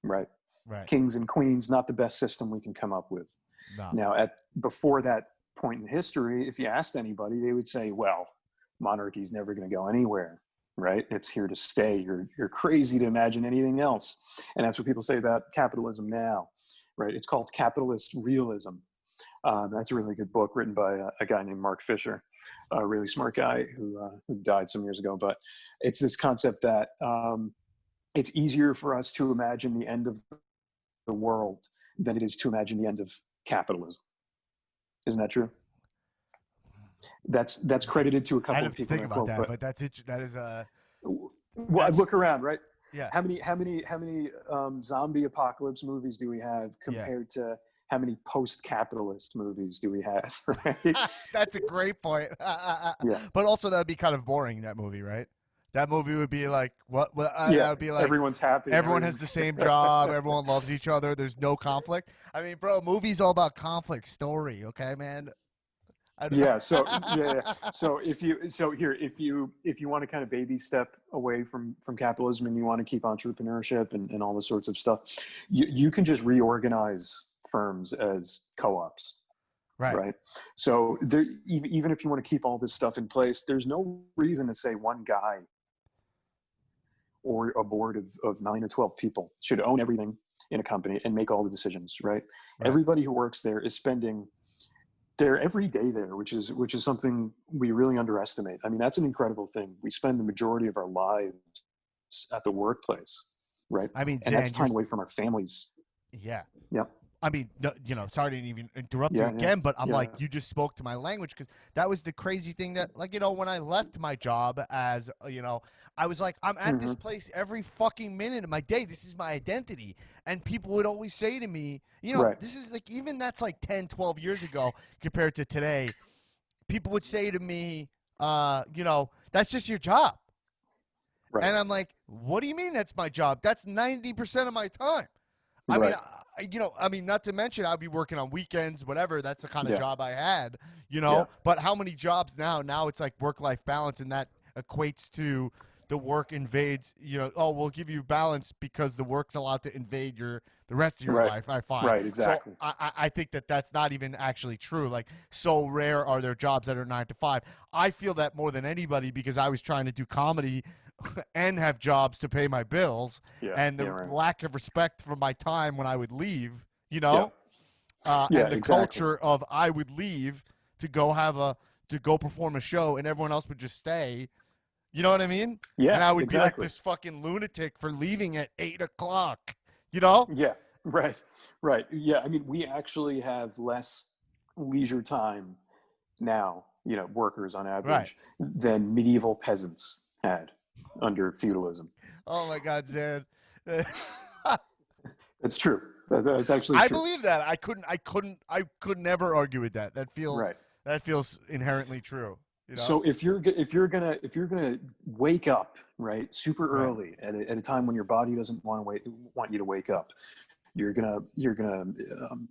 B: right?
A: Right.
B: Kings and queens, not the best system we can come up with.
A: No.
B: Now, before that point in history, if you asked anybody, they would say, well, monarchy is never going to go anywhere, right? It's here to stay. You're crazy to imagine anything else. And that's what people say about capitalism now, right? It's called capitalist realism. That's a really good book written by a guy named Mark Fisher, a really smart guy who died some years ago. But it's this concept that it's easier for us to imagine the end of the world than it is to imagine the end of capitalism. Isn't that true? That's credited to a
A: I
B: couple of
A: didn't
B: people in
A: think
B: that
A: about
B: quote,
A: that, but that's it. That is
B: well,
A: that's
B: look around, right?
A: yeah.
B: How many zombie apocalypse movies do we have
A: Yeah.
B: compared to how many post-capitalist movies do we have? Right?
A: That's a great point.
B: Yeah,
A: But also that would be kind of boring, that movie, right? That movie would be like what? That
B: yeah.
A: would be like
B: Everyone's happy. And
A: everyone has the same job, everyone loves each other, there's no conflict. I mean, bro, movies all about conflict, story, okay, man?
B: Yeah. So yeah. So if you want to kind of baby step away from capitalism, and you want to keep entrepreneurship and all this sorts of stuff, you can just reorganize firms as co-ops,
A: Right.
B: right? So there, even if you want to keep all this stuff in place, there's no reason to say one guy or a board of 9 or 12 people should own everything in a company and make all the decisions, right?
A: Right.
B: Everybody who works there is spending their every day there, which is something we really underestimate. I mean, that's an incredible thing. We spend the majority of our lives at the workplace, right?
A: I mean,
B: And
A: Zan,
B: that's time away from our families.
A: yeah.
B: Yep.
A: I mean, sorry to even interrupt you
B: Yeah,
A: again, but I'm
B: yeah.
A: like, you just spoke to my language, because that was the crazy thing that, like, when I left my job as, I was like, I'm at this place every fucking minute of my day. This is my identity. And people would always say to me,
B: Right.
A: this is like, even that's like 10, 12 years ago compared to today, people would say to me, that's just your job.
B: Right.
A: And I'm like, what do you mean that's my job? That's 90% of my time. I
B: Right.
A: mean, not to mention I'd be working on weekends, whatever. That's the kind of
B: Yeah.
A: job I had,
B: Yeah.
A: But how many jobs now? Now it's like work-life balance, and that equates to the work invades, we'll give you balance because the work's allowed to invade the rest of your
B: Right.
A: life, I find.
B: Right, exactly.
A: So I think that's not even actually true. Like, so rare are there jobs that are 9 to 5. I feel that more than anybody because I was trying to do comedy and have jobs to pay my bills, and the
B: right.
A: lack of respect for my time when I would leave,
B: Yeah,
A: and the
B: exactly.
A: culture of I would leave to go perform a show and everyone else would just stay. You know what I mean?
B: Yeah,
A: And I would
B: exactly.
A: be like this fucking lunatic for leaving at 8:00.
B: Yeah, right. Yeah, I mean, we actually have less leisure time now, workers on average, than medieval peasants had under feudalism.
A: Oh my God, Zan.
B: It's true. That's actually
A: I
B: true.
A: believe that. I could never argue with that.
B: Right.
A: That feels inherently true. You know?
B: So if you're gonna wake up right super
A: Right.
B: early at a time when your body doesn't want you to wake up, you're gonna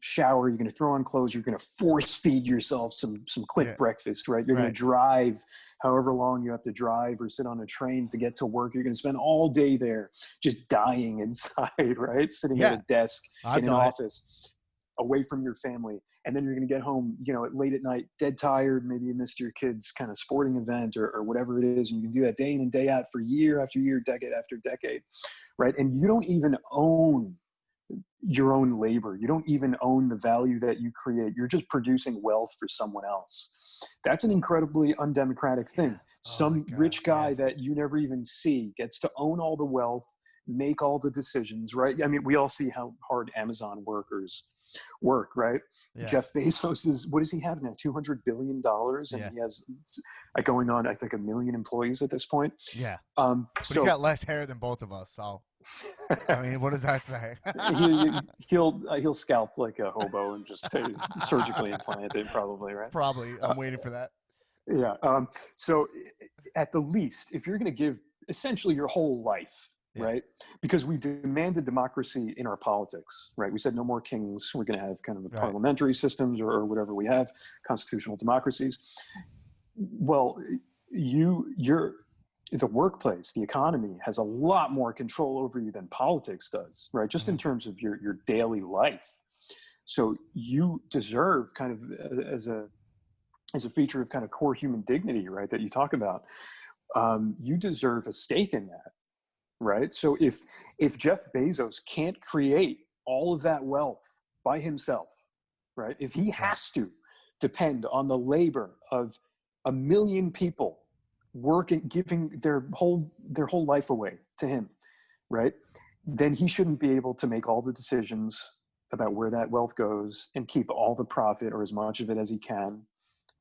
B: shower, you're gonna throw on clothes, you're gonna force feed yourself some quick
A: Yeah.
B: breakfast, right? You're gonna
A: Right.
B: drive however long you have to drive or sit on a train to get to work. You're gonna spend all day there just dying inside, right? Sitting at a
A: Yeah.
B: desk
A: I've
B: in an
A: done it.
B: office away from your family. And then you're going to get home, late at night, dead tired. Maybe you missed your kid's kind of sporting event or whatever it is. And you can do that day in and day out for year after year, decade after decade, right? And you don't even own your own labor. You don't even own the value that you create. You're just producing wealth for someone else. That's an incredibly undemocratic thing.
A: Oh my
B: Some
A: God.
B: rich guy
A: Yes.
B: that you never even see gets to own all the wealth, make all the decisions, right? I mean, we all see how hard Amazon workers work, right?
A: Yeah.
B: Jeff Bezos what does he have now? $200 billion, and
A: Yeah.
B: he has going on, I think, 1 million employees at this point.
A: Yeah.
B: Um,
A: But he's
B: so
A: got less hair than both of us. So, I mean, what does that say?
B: he'll scalp like a hobo and just surgically implant it, probably, right?
A: Probably. I'm waiting for that.
B: Yeah. So at the least, if you're going to give essentially your whole life,
A: Yeah.
B: right? Because we demanded democracy in our politics, right? We said no more kings. We're going to have kind of
A: Right.
B: parliamentary systems or whatever we have, constitutional democracies. Well, the workplace, the economy has a lot more control over you than politics does, right? Just in terms of your daily life. So you deserve kind of as a feature of kind of core human dignity, right, that you talk about, you deserve a stake in that, right? So if Jeff Bezos can't create all of that wealth by himself, right, if he has to depend on the labor of 1 million people working, giving their whole life away to him, right, then he shouldn't be able to make all the decisions about where that wealth goes and keep all the profit or as much of it as he can,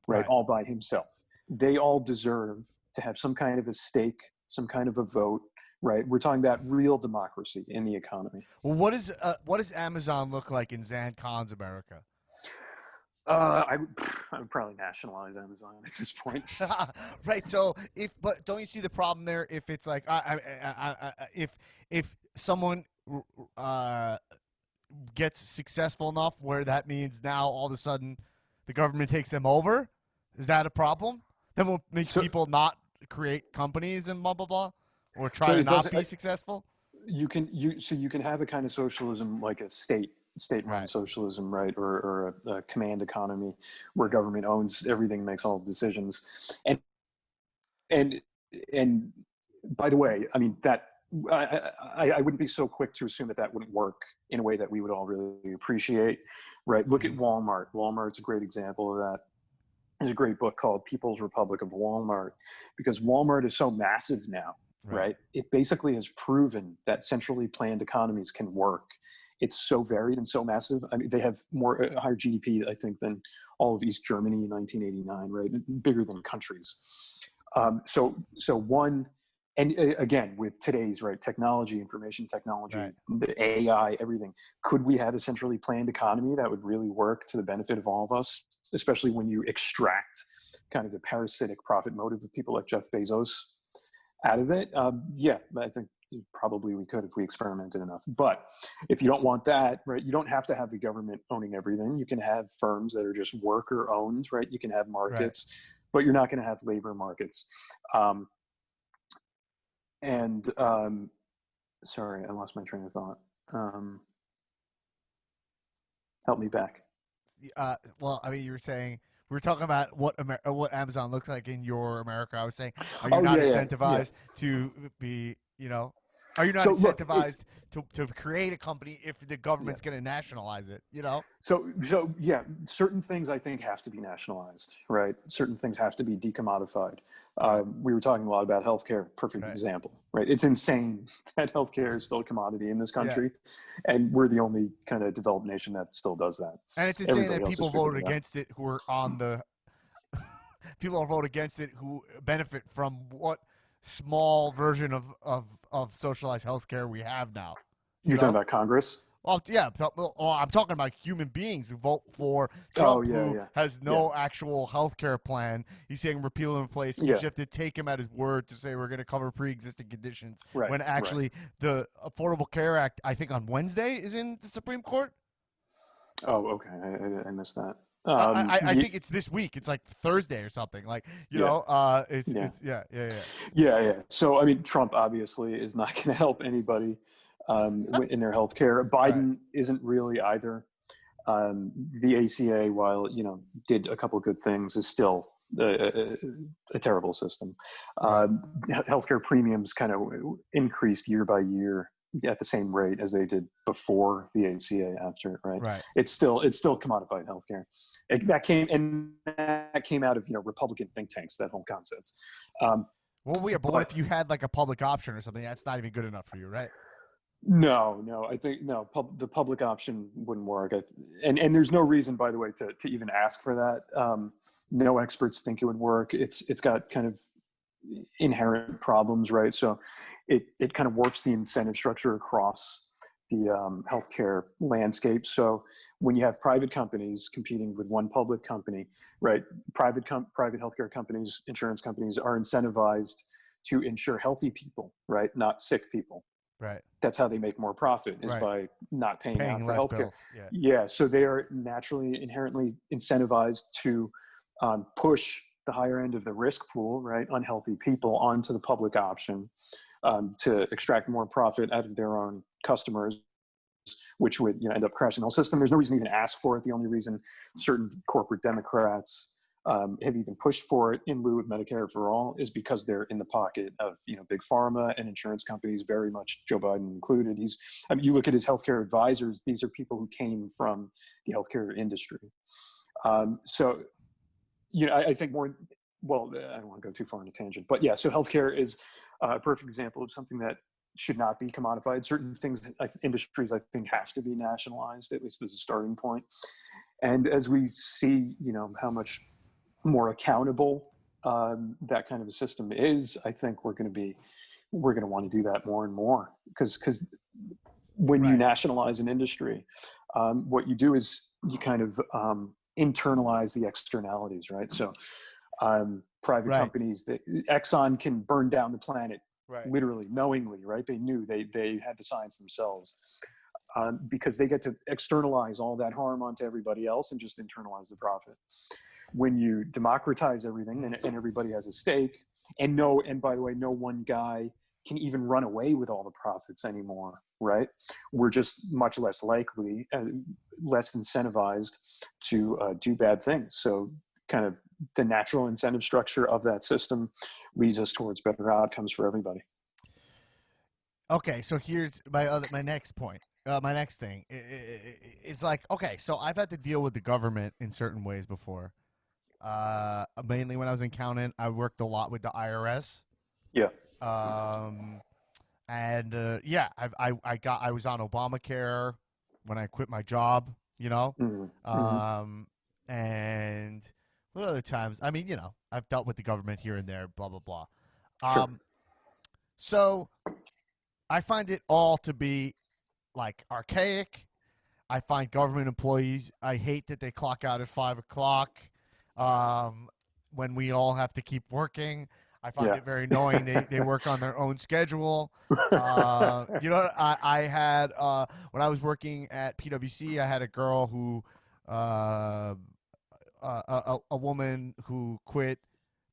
B: right, all by himself. They all deserve to have some kind of a stake, some kind of a vote, right? We're talking about real democracy in the economy.
A: Well, what does Amazon look like in Zan Khan's America?
B: I would probably nationalize Amazon at this point.
A: Right. So but don't you see the problem there? If it's like, if someone gets successful enough where that means now all of a sudden the government takes them over, is that a problem? Then will make people not create companies and blah blah blah, or try to not be successful.
B: You can have a kind of socialism like a state-run socialism, right, or a command economy where government owns everything, makes all the decisions, and by the way, I mean that I wouldn't be so quick to assume that wouldn't work in a way that we would all really appreciate, right? Look at Walmart. Walmart's a great example of that. There's a great book called People's Republic of Walmart, because Walmart is so massive now, right? It basically has proven that centrally planned economies can work. It's so varied and so massive. I mean, they have higher GDP, I think, than all of East Germany in 1989, right? Bigger than countries. So one, and again, with today's technology, information technology, the AI, everything, could we have a centrally planned economy that would really work to the benefit of all of us, especially when you extract kind of the parasitic profit motive of people like Jeff Bezos out of it? Yeah, I think probably we could if we experimented enough. But if you don't want that, right, you don't have to have the government owning everything. You can have firms that are just worker owned, right? You can have markets, but you're not going to have labor markets. Sorry, I lost my train of thought. Help me back.
A: Well, I mean, you were saying we were talking about what Amazon looks like in your America. I was saying, are you not incentivized to be, are you not incentivized to create a company if the government's going to nationalize it,
B: So yeah, certain things I think have to be nationalized, right? Certain things have to be decommodified. We were talking a lot about healthcare, perfect example, right? It's insane that healthcare is still a commodity in this country, and we're the only kind of developed nation that still does that.
A: And it's insane that people voted against it who are on the people vote against it who benefit from what small version of socialized healthcare we have now.
B: You're talking about Congress?
A: Well, yeah, I'm talking about human beings who vote for
B: Oh
A: Trump,
B: yeah,
A: who
B: yeah,
A: has
B: yeah,
A: no actual health care plan. He's saying repeal and replace. You
B: yeah.
A: just have to take him at his word to say we're going to cover pre-existing conditions.
B: Right,
A: When
B: right.
A: actually, the Affordable Care Act, I think on Wednesday, is in the Supreme Court.
B: Oh, okay. I missed that.
A: I think it's this week. It's like Thursday or something. Like
B: Yeah, yeah,
A: it's yeah.
B: yeah, yeah. So I mean, Trump obviously is not going to help anybody in their health care.
A: Right,
B: Biden isn't really either. The ACA, while did a couple of good things, is still a terrible system.
A: right,
B: Healthcare premiums kind of increased year by year at the same rate as they did before the ACA. After it, right?
A: right.
B: It's still commodified healthcare. That came out of Republican think tanks. That whole concept. Um,
A: Well, yeah, but what
B: but
A: if you had like a public option or something? That's not even good enough for you, right?
B: no, I think no. The public option wouldn't work, and there's no reason, by the way, to even ask for that. No experts think it would work. It's got kind of inherent problems, right? So it kind of warps the incentive structure across the healthcare landscape. So when you have private companies competing with one public company, right? Private healthcare companies, insurance companies are incentivized to insure healthy people, right? Not sick people.
A: Right,
B: That's how they make more profit, is
A: right.
B: by not paying out
A: Paying
B: for
A: less
B: healthcare.
A: bills. Yeah,
B: Yeah, so they are naturally inherently incentivized to push the higher end of the risk pool, right, unhealthy people, onto the public option to extract more profit out of their own customers, which would end up crashing the whole system. There's no reason to even ask for it. The only reason certain corporate Democrats have even pushed for it in lieu of Medicare for all is because they're in the pocket of big pharma and insurance companies, very much Joe Biden included. You look at his healthcare advisors; these are people who came from the healthcare industry. So I think more. Well, I don't want to go too far on a tangent, but yeah. So healthcare is a perfect example of something that should not be commodified. Certain things, industries, I think, have to be nationalized, at least as a starting point. And as we see, how much more accountable that kind of a system is, I think we're going to want to do that more and more, because when you
A: right,
B: nationalize an industry, what you do is you kind of internalize the externalities, right? So private
A: right,
B: companies, that Exxon can burn down the planet
A: right.
B: literally, knowingly, right? They knew, they had the science themselves, because they get to externalize all that harm onto everybody else and just internalize the profit. When you democratize everything, and everybody has a stake, and by the way, no one guy can even run away with all the profits anymore, right? We're just much less likely, less incentivized to do bad things. So kind of the natural incentive structure of that system leads us towards better outcomes for everybody.
A: Okay, so here's my next point. My next thing is like, okay, so I've had to deal with the government in certain ways before. Mainly when I was in accountant, I worked a lot with the IRS.
B: Yeah.
A: Um, and yeah, I was on Obamacare when I quit my job. You know,
B: Mm-hmm. Mm-hmm.
A: um, and what other times? I mean, I've dealt with the government here and there. Blah blah blah.
B: Sure.
A: So I find it all to be like archaic. I find government employees, I hate that they clock out at 5 o'clock um, when we all have to keep working. I find
B: Yeah.
A: it very annoying. They work on their own schedule. I had, when I was working at PwC, I had a girl who, a woman who quit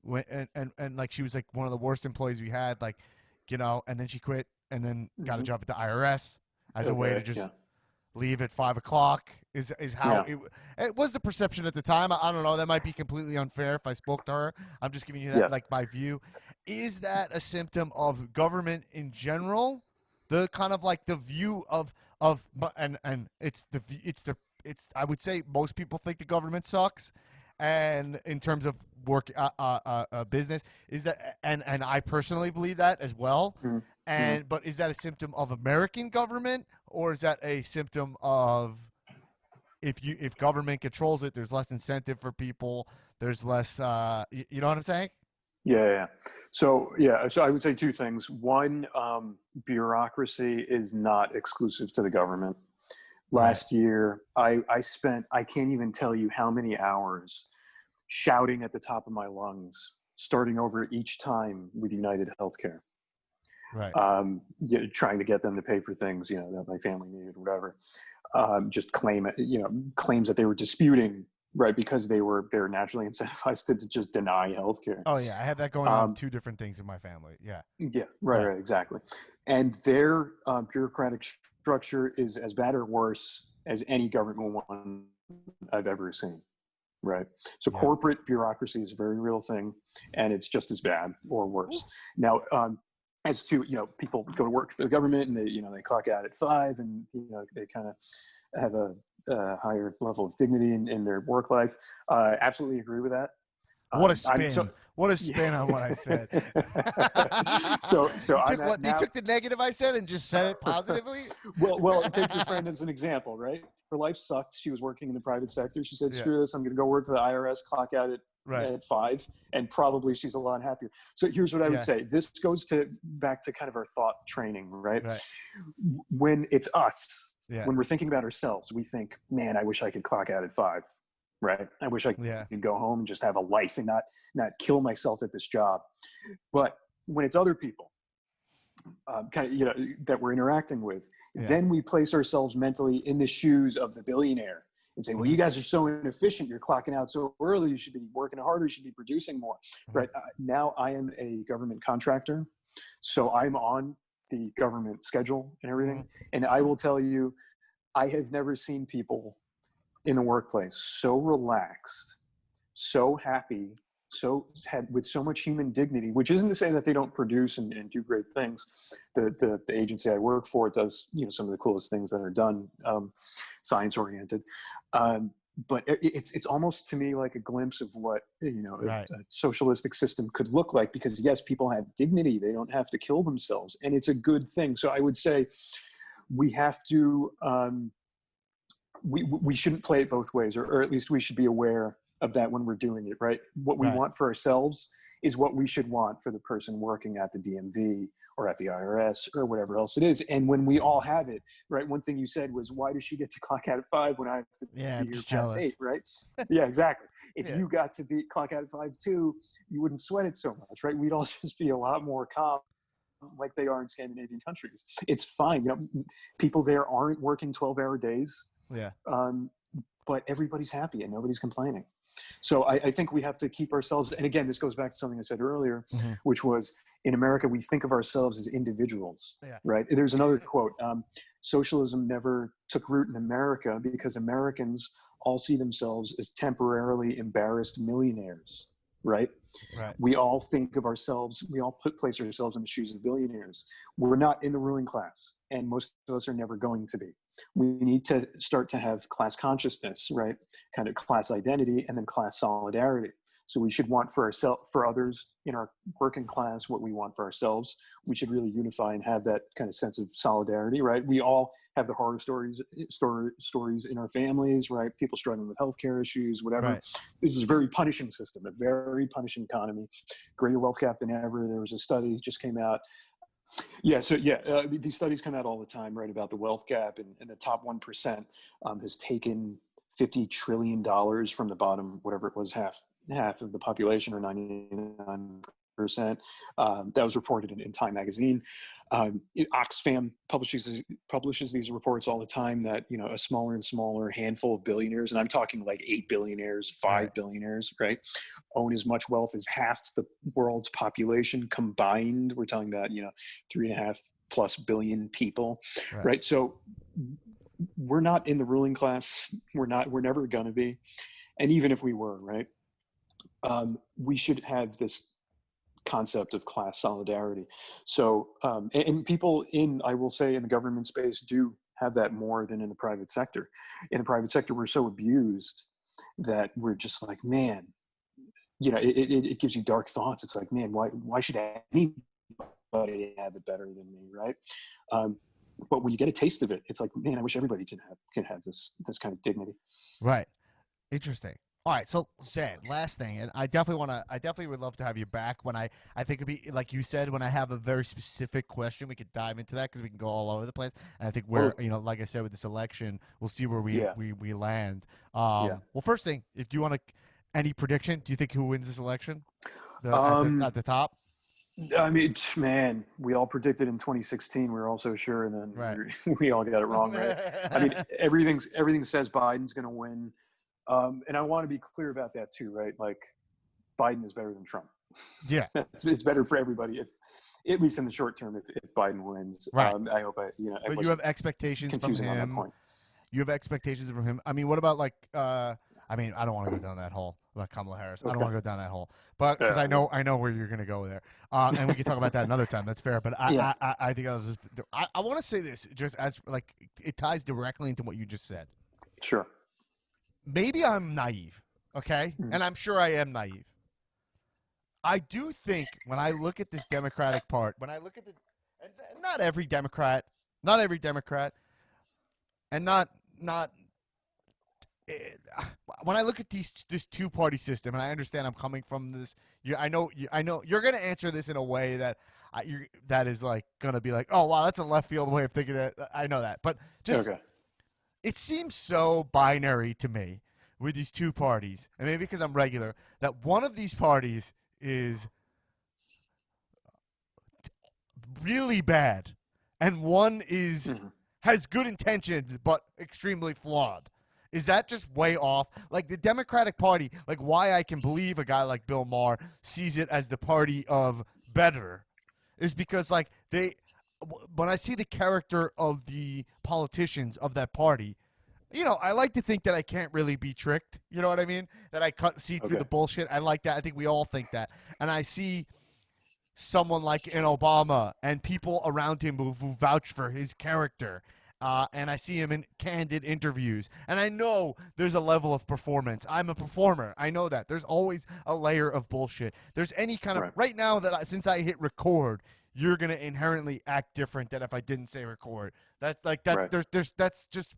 A: and like she was like one of the worst employees we had, like, and then she quit and then got a
B: Mm-hmm.
A: job at the IRS as a way to
B: Okay. Yeah.
A: just leave at 5 o'clock is how
B: Yeah.
A: it was the perception at the time. I don't know. That might be completely unfair if I spoke to her. I'm just giving you that
B: Yeah.
A: like my view. Is that a symptom of government in general? The kind of like the view of and it's I would say most people think the government sucks, and in terms of work business is that and I personally believe that as well.
B: Mm-hmm.
A: And but is that a symptom of American government, or is that a symptom of if government controls it, there's less incentive for people, there's less you know what I'm saying?
B: Yeah, yeah. So I would say two things. One, bureaucracy is not exclusive to the government. Last year, I spent, I can't even tell you how many hours shouting at the top of my lungs, starting over each time with United Healthcare.
A: Right.
B: Trying to get them to pay for things, that my family needed, whatever. Just claims that they were disputing, right? Because they're naturally incentivized to just deny healthcare.
A: Oh yeah, I have that going on. Two different things in my family. Yeah.
B: Yeah. Right. Exactly. And their bureaucratic structure is as bad or worse as any government one I've ever seen. Right. So corporate bureaucracy is a very real thing, and it's just as bad or worse. Now, as to, people go to work for the government and they clock out at 5, and, they kind of have a higher level of dignity in their work life. Absolutely agree with that.
A: What a spin! What a spin on what I said.
B: so
A: you took the negative I said and just said it positively.
B: well, take your friend as an example, right? Her life sucked. She was working in the private sector. She said, "Screw this! I'm going to go work for the IRS. Clock out at 5," and probably she's a lot happier. So here's what I would say. This goes back to kind of our thought training, right? When it's us, when we're thinking about ourselves, we think, "Man, I wish I could clock out at 5." Right. I wish I could go home and just have a life and not kill myself at this job. But when it's other people, that we're interacting with, then we place ourselves mentally in the shoes of the billionaire and say, well, you guys are so inefficient. You're clocking out so early. You should be working harder. You should be producing more. Right. Now I am a government contractor, so I'm on the government schedule and everything. And I will tell you, I have never seen people in the workplace so relaxed, so happy, with so much human dignity, which isn't to say that they don't produce and do great things. The agency I work for does some of the coolest things that are done, science oriented, but it's almost to me like a glimpse of what a socialistic system could look like, because yes, people have dignity, they don't have to kill themselves, and it's a good thing. So I would say we have to we shouldn't play it both ways, or at least we should be aware of that when we're doing it, right? What we want for ourselves is what we should want for the person working at the DMV or at the IRS or whatever else it is. And when we all have it, right? One thing you said was, why does she get to clock out at 5 when I have to be here past
A: jealous.
B: 8, right? Yeah, exactly. If you got to clock out at 5 too, you wouldn't sweat it so much, right? We'd all just be a lot more calm, like they are in Scandinavian countries. It's fine. People there aren't working 12-hour days.
A: Yeah.
B: But everybody's happy and nobody's complaining. So I think we have to keep ourselves, and again, this goes back to something I said earlier, which was, in America, we think of ourselves as individuals, right? There's another quote, socialism never took root in America because Americans all see themselves as temporarily embarrassed millionaires, right? We all think of ourselves, we all place ourselves in the shoes of billionaires. We're not in the ruling class, and most of us are never going to be. We need to start to have class consciousness, right? Kind of class identity, and then class solidarity. So we should want for others in our working class what we want for ourselves. We should really unify and have that kind of sense of solidarity, right? We all have the horror stories in our families, right? People struggling with healthcare issues, whatever. This is a very punishing system, a very punishing economy. Greater wealth gap than ever. There was a study just came out. These studies come out all the time, right, about the wealth gap, and the top 1% has taken $50 trillion from the bottom, whatever it was, half of the population, or 99%. That was reported in Time magazine. Oxfam publishes these reports all the time that, a smaller and smaller handful of billionaires, and I'm talking like 8 billionaires, 5 billionaires, right, own as much wealth as half the world's population combined. We're talking about, 3.5+ billion people, right? So we're not in the ruling class. We're never going to be. And even if we were, right, we should have this concept of class solidarity. So, and people I will say, in the government space do have that more than in the private sector. In the private sector, we're so abused that we're just like, man, it gives you dark thoughts. It's like, man, why should anybody have it better than me, right? But when you get a taste of it, it's like, man, I wish everybody can have this kind of dignity.
A: Right. Interesting. All right, so Zan, last thing, and I definitely would love to have you back I think it'd be like you said, when I have a very specific question, we could dive into that because we can go all over the place. And I think we're,
B: Totally.
A: like I said, with this election, we'll see where
B: Yeah.
A: we land.
B: Yeah.
A: Well, first thing, if you want to, any prediction? Do you think who wins this election? The
B: Um,
A: at the top,
B: I mean, man, we all predicted in 2016. We were all so sure, and then
A: right?
B: we all got it wrong, right? I mean, everything says Biden's going to win, and I want to be clear about that too, right? Like, Biden is better than Trump.
A: Yeah,
B: It's better for everybody, if at least in the short term, if Biden wins.
A: right.
B: I hope I
A: But you
B: wasn't
A: have expectations from
B: confusing on that
A: him.
B: point.
A: You have expectations from him. I mean, what about like? I mean, I don't want to go down that hole about Kamala Harris. I don't
B: Okay.
A: want to go down that hole, but because
B: Yeah.
A: I know where you're going to go there, and we can talk about that another time. That's fair. But
B: Yeah.
A: I think I want to say this just as like it ties directly into what you just said.
B: Sure.
A: Maybe I'm naive, okay,
B: Mm.
A: and I'm sure I am naive. I do think when I look at this Democratic part, when I look at and not every Democrat, and not when I look at this two party system, and I understand I'm coming from this, I know you're going to answer this in a way that that is like going to be like, oh wow, that's a left field way of thinking it. I know that, but just
B: Okay.
A: it seems so binary to me with these two parties, and maybe because I'm regular, that one of these parties is really bad, and one is
B: Mm-hmm.
A: has good intentions but extremely flawed. Is that just way off? Like the Democratic Party, like why I can believe a guy like Bill Maher sees it as the party of better is because like when I see the character of the politicians of that party, I like to think that I can't really be tricked. You know what I mean? That I see through
B: Okay.
A: the bullshit. I like that. I think we all think that. And I see someone like an Obama and people around him who vouch for his character. And I see him in candid interviews. And I know there's a level of performance. I'm a performer. I know that. There's always a layer of bullshit. There's any kind of.
B: Right.
A: Right now, since I hit record, you're going to inherently act different than if I didn't say record. That's like that.
B: Right.
A: That's just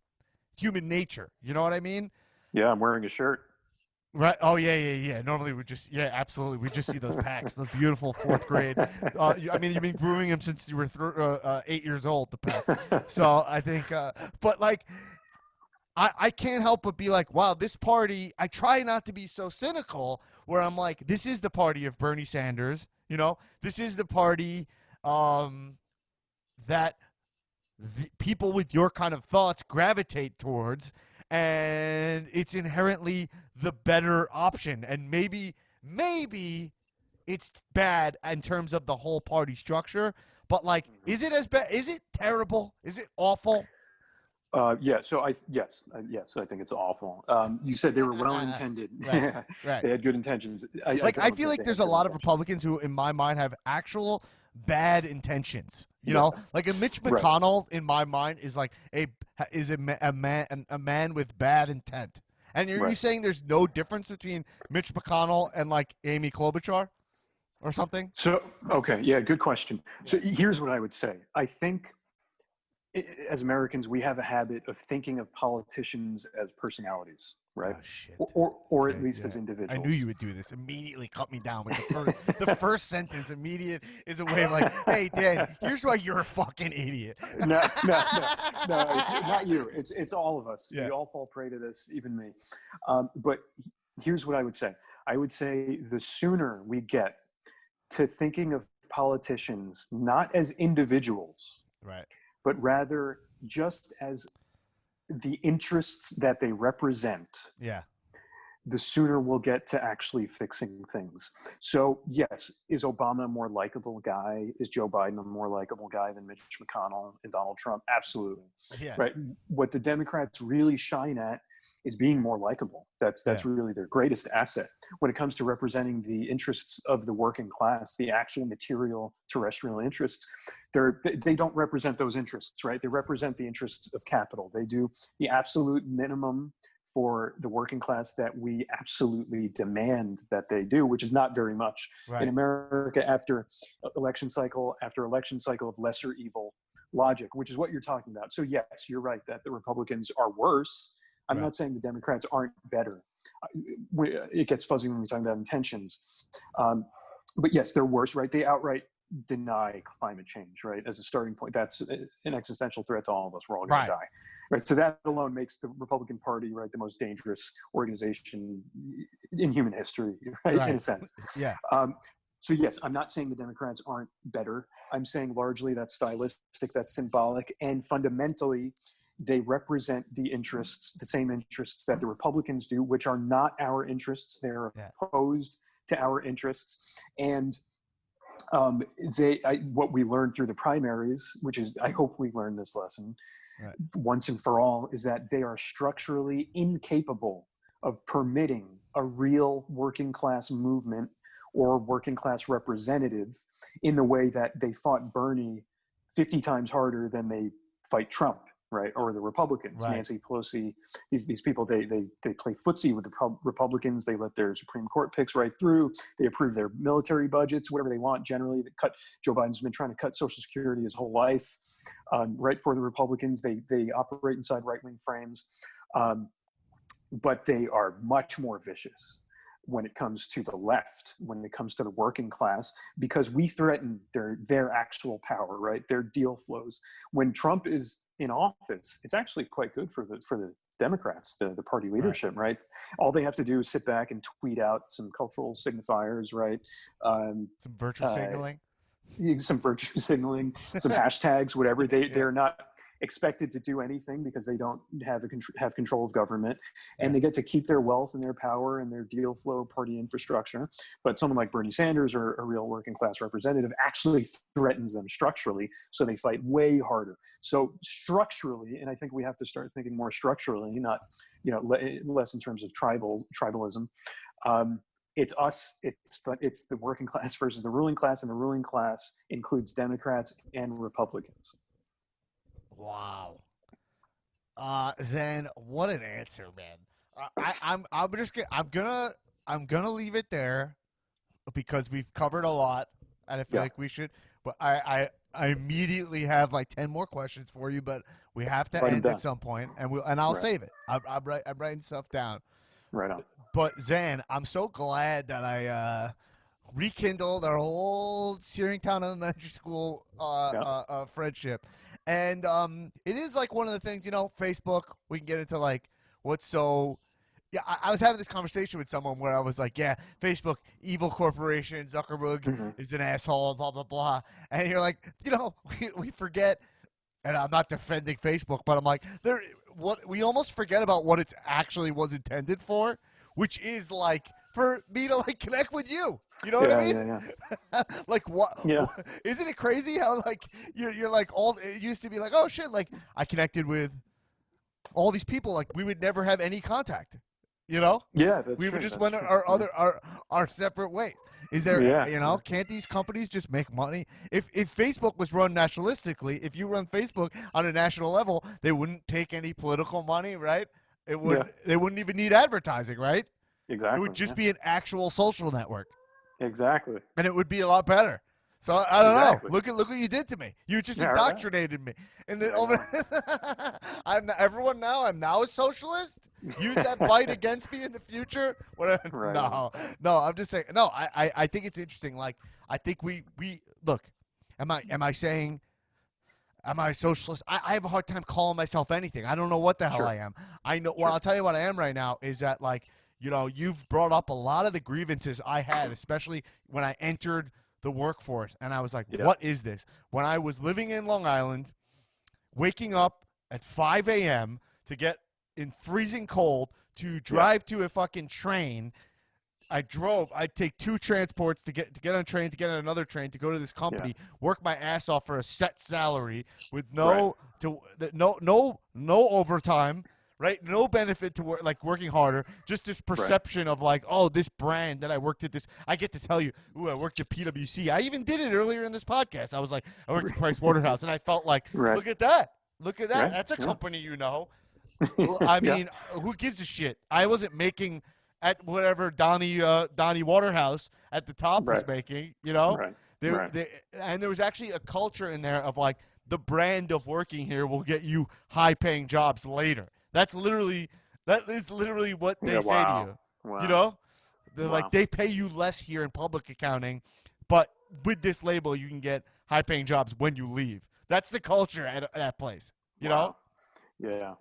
A: human nature. You know what I mean?
B: Yeah, I'm wearing a shirt.
A: Right. Oh yeah. Normally we just absolutely we just see those packs, those beautiful fourth grade. I mean, you've been grooming them since you were 8 years old. The packs. So I think, but like, I can't help but be like, wow, this party. I try not to be so cynical, where I'm like, this is the party of Bernie Sanders. This is the party that people with your kind of thoughts gravitate towards, and it's inherently the better option. And maybe it's bad in terms of the whole party structure, but like, is it as bad? Is it terrible? Is it awful?
B: Yeah. Yes, I think it's awful. You said they were well intended.
A: Right, right.
B: They had good intentions. I
A: Like, I
B: don't
A: feel
B: think
A: like
B: they had
A: there's a
B: good
A: lot of
B: intentions.
A: Republicans who, in my mind, have actual bad intentions.
B: Yeah.
A: Like a Mitch
B: Right.
A: McConnell, in my mind, is like a man with bad intent. And are you
B: Right.
A: saying there's no difference between Mitch McConnell and like Amy Klobuchar or something?
B: So, okay. Yeah. Good question. So here's what I would say. I think as Americans, we have a habit of thinking of politicians as personalities, right?
A: Oh shit.
B: Or at
A: Okay,
B: least as
A: yeah. I
B: individuals.
A: knew you would do this. Immediately cut me down with the first sentence. Immediate is a way of like, hey Dan, here's why you're a fucking idiot.
B: No, it's not you. It's all of us.
A: Yeah.
B: We all fall prey to this, even me. But here's what I would say. I would say the sooner we get to thinking of politicians not as individuals,
A: Right.
B: but rather just as the interests that they represent,
A: Yeah.
B: the sooner we'll get to actually fixing things. So, yes, is Obama a more likable guy? Is Joe Biden a more likable guy than Mitch McConnell and Donald Trump? Absolutely.
A: Yeah.
B: Right. What the Democrats really shine at is being more likable. That's
A: Yeah.
B: really their greatest asset when it comes to representing the interests of the working class, the actual material terrestrial interests. They don't represent those interests, right? They represent the interests of capital. They do the absolute minimum for the working class that we absolutely demand that they do, which is not very much.
A: Right.
B: In America, after election cycle of lesser evil logic, which is what you're talking about. So yes, you're right that the Republicans are worse. I'm
A: Right.
B: not saying the Democrats aren't better. it gets fuzzy when we're talking about intentions. But yes, they're worse, right? They outright deny climate change, right? As a starting point, that's an existential threat to all of us. We're all going to die, right? So that alone makes the Republican Party, right, the most dangerous organization in human history, right? In a sense.
A: Yeah.
B: So yes, I'm not saying the Democrats aren't better. I'm saying largely that's stylistic, that's symbolic, and fundamentally, they represent the interests, the same interests that the Republicans do, which are not our interests. They're opposed to our interests. And what we learned through the primaries, which is, I hope we learned this lesson once and for all, is that they are structurally incapable of permitting a real working class movement or working class representative in the way that they fought Bernie 50 times harder than they fight Trump, right? Or the Republicans, Nancy Pelosi, these people, they play footsie with the Republicans. They let their Supreme Court picks right through. They approve their military budgets, whatever they want. Generally, Joe Biden's been trying to cut Social Security his whole life. Right, for the Republicans, they operate inside right-wing frames, but they are much more vicious when it comes to the left, when it comes to the working class, because we threaten their actual power, right? Their deal flows. When Trump is in office, it's actually quite good for the Democrats, the party leadership, right? All they have to do is sit back and tweet out some cultural signifiers, right?
A: Some virtue signaling.
B: Some virtue signaling, some hashtags, whatever. They're not expected to do anything because they don't have control of government, and they get to keep their wealth and their power and their deal flow party infrastructure. But someone like Bernie Sanders, or a real working class representative, actually threatens them structurally, so they fight way harder. So structurally, and I think we have to start thinking more structurally, not less in terms of tribalism. It's us. It's the working class versus the ruling class, and the ruling class includes Democrats and Republicans.
A: Wow. Zen, what an answer, man. I'm gonna leave it there because we've covered a lot, and I feel like we should. But I immediately have like 10 more questions for you, but we have to end at some point, and I'll save it. I'm writing stuff down.
B: Right on.
A: But Zen, I'm so glad that I rekindled our old Searingtown Elementary School friendship. And it is like one of the things, Facebook, we can get into like what's so – yeah, I was having this conversation with someone where I was like, yeah, Facebook, evil corporation, Zuckerberg is an asshole, blah, blah, blah. And you're like, we forget – and I'm not defending Facebook, but I'm like, we almost forget about what it actually was intended for, which is like for me to like connect with you. You know what I mean?
B: Yeah.
A: Like what? Yeah. Isn't it crazy how like you're like it used to be like, oh shit, like I connected with all these people, like we would never have any contact.
B: Yeah, that's
A: we
B: true.
A: would just
B: went
A: our separate ways. Is there can't these companies just make money? If Facebook was run nationalistically, if you run Facebook on a national level, they wouldn't take any political money, right? They wouldn't even need advertising, right?
B: Exactly.
A: It would just be an actual social network.
B: Exactly.
A: And it would be a lot better. So I don't know. Look what you did to me. You just indoctrinated me. And then I'm now a socialist. Use that bite against me in the future. Whatever. No. I'm just saying. No, I think it's interesting. Like I think we look. Am I saying? Am I a socialist? I have a hard time calling myself anything. I don't know what the hell I am. I know. Well, I'll tell you what I am right now is that like. You've brought up a lot of the grievances I had, especially when I entered the workforce. And I was like, what is this? When I was living in Long Island, waking up at 5 a.m. to get in freezing cold to drive to a fucking train. I'd take 2 transports to get on a train, to get on another train, to go to this company, work my ass off for a set salary with no overtime. Right, no benefit to work, like working harder. Just this perception of like, oh, this brand that I worked at this. I get to tell you, ooh, I worked at PwC. I even did it earlier in this podcast. I was like, I worked at Price Waterhouse, and I felt like, look at that. That's a company, I mean, who gives a shit? I wasn't making at whatever Donnie Waterhouse at the top was making. And there was actually a culture in there of like the brand of working here will get you high-paying jobs later. That's literally That is literally what they
B: Yeah,
A: say to
B: wow.
A: you. You
B: Wow.
A: know, they're like
B: Wow.
A: they pay you less here in public accounting, but with this label, you can get high-paying jobs when you leave. That's the culture at that place. You know,
B: Wow. Yeah.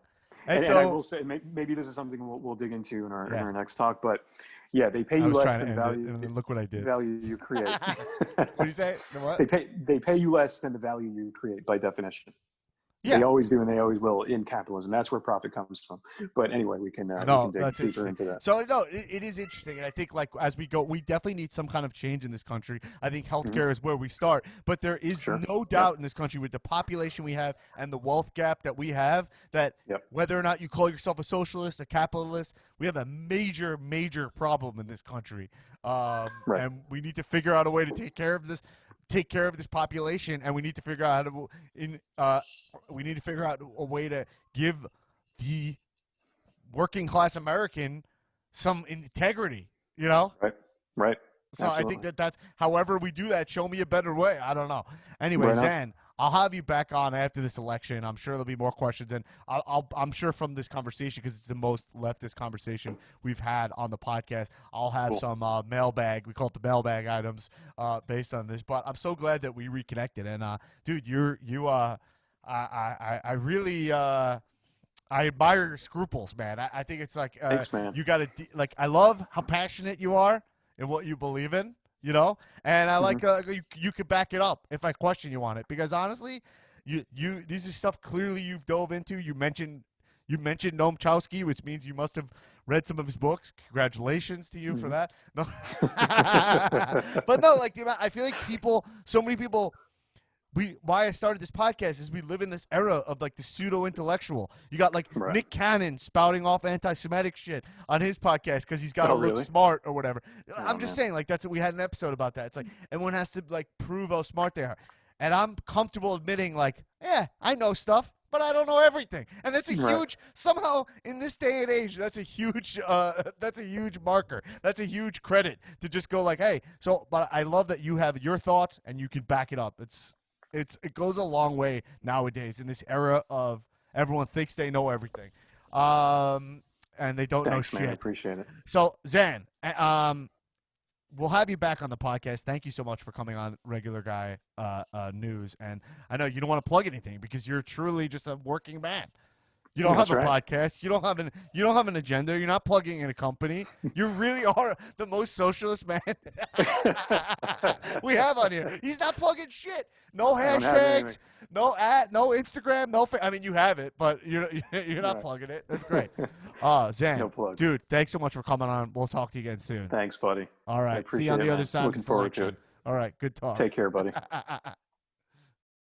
A: and
B: And I
A: so
B: will say, maybe this is something we'll dig into in
A: yeah,
B: our next talk, but yeah, they pay
A: I
B: you
A: was
B: less
A: trying to
B: than the
A: end it, and then look what I did.
B: value you create.
A: What do you say? The what?
B: They pay you less than the value you create by definition. They
A: Yeah.
B: always do, and they always will in capitalism. That's where profit comes from. But anyway, we can
A: No,
B: dig
A: that's
B: deeper
A: interesting.
B: into that.
A: So no, it is interesting, and I think like as we go, we definitely need some kind of change in this country. I think healthcare is where we start, but there is
B: Sure.
A: no doubt in this country with the population we have and the wealth gap that we have that
B: Yep.
A: whether or not you call yourself a socialist, a capitalist, we have a major, major problem in this country,
B: Right.
A: and we need to figure out a way to take care of this population, and we need to figure out how to we need to figure out a way to give the working class American some integrity, you know?
B: Right. Right.
A: So
B: Absolutely.
A: I think that's however we do that, show me a better way. I don't know. Anyway,
B: Right on.
A: Zen, I'll have you back on after this election. I'm sure there'll be more questions, and I'm sure from this conversation, because it's the most leftist conversation we've had on the podcast, I'll have
B: Cool.
A: some mailbag. We call it the mailbag items based on this. But I'm so glad that we reconnected. And dude, I really. I admire your scruples, man. I think it's like
B: Thanks, man.
A: you got to like. I love how passionate you are in what you believe in, you know, and I like you could back it up if I question you on it, because honestly, you this is stuff clearly you've dove into. You mentioned Noam Chomsky, which means you must have read some of his books. Congratulations to you for that. No, but no, like I feel like so many people. Why I started this podcast is we live in this era of like the pseudo intellectual. You got like
B: Right.
A: Nick Cannon spouting off anti-Semitic shit on his podcast because he's got to
B: Oh,
A: look
B: really?
A: smart or whatever.
B: Oh,
A: I'm just
B: man.
A: saying, like that's we had an episode about that. It's like everyone has to like prove how smart they are, and I'm comfortable admitting like, yeah, I know stuff, but I don't know everything, and that's a
B: Right.
A: huge somehow in this day and age. That's a huge marker. That's a huge credit to just go like, hey. So, but I love that you have your thoughts and you can back it up. It goes a long way nowadays in this era of everyone thinks they know everything, and they don't know
B: Thanks, man. I
A: shit.
B: appreciate it.
A: So Zan, we'll have you back on the podcast. Thank you so much for coming on Regular Guy News. And I know you don't want to plug anything because you're truly just a working man. You don't
B: That's
A: have a
B: right.
A: podcast. You don't have an agenda. You're not plugging in a company. You really are the most socialist man we have on here. He's not plugging shit. No
B: I don't have
A: hashtags.
B: anything.
A: No Instagram. I mean, you have it, but you're not
B: Right.
A: plugging it. That's great. Zan,
B: No plugs.
A: dude, thanks so much for coming on. We'll talk to you again soon.
B: Thanks, buddy.
A: All
B: I
A: right. See
B: appreciate
A: you on
B: it,
A: the other
B: man.
A: side
B: Looking
A: of this
B: forward to
A: election.
B: it.
A: All right. Good talk.
B: Take care, buddy.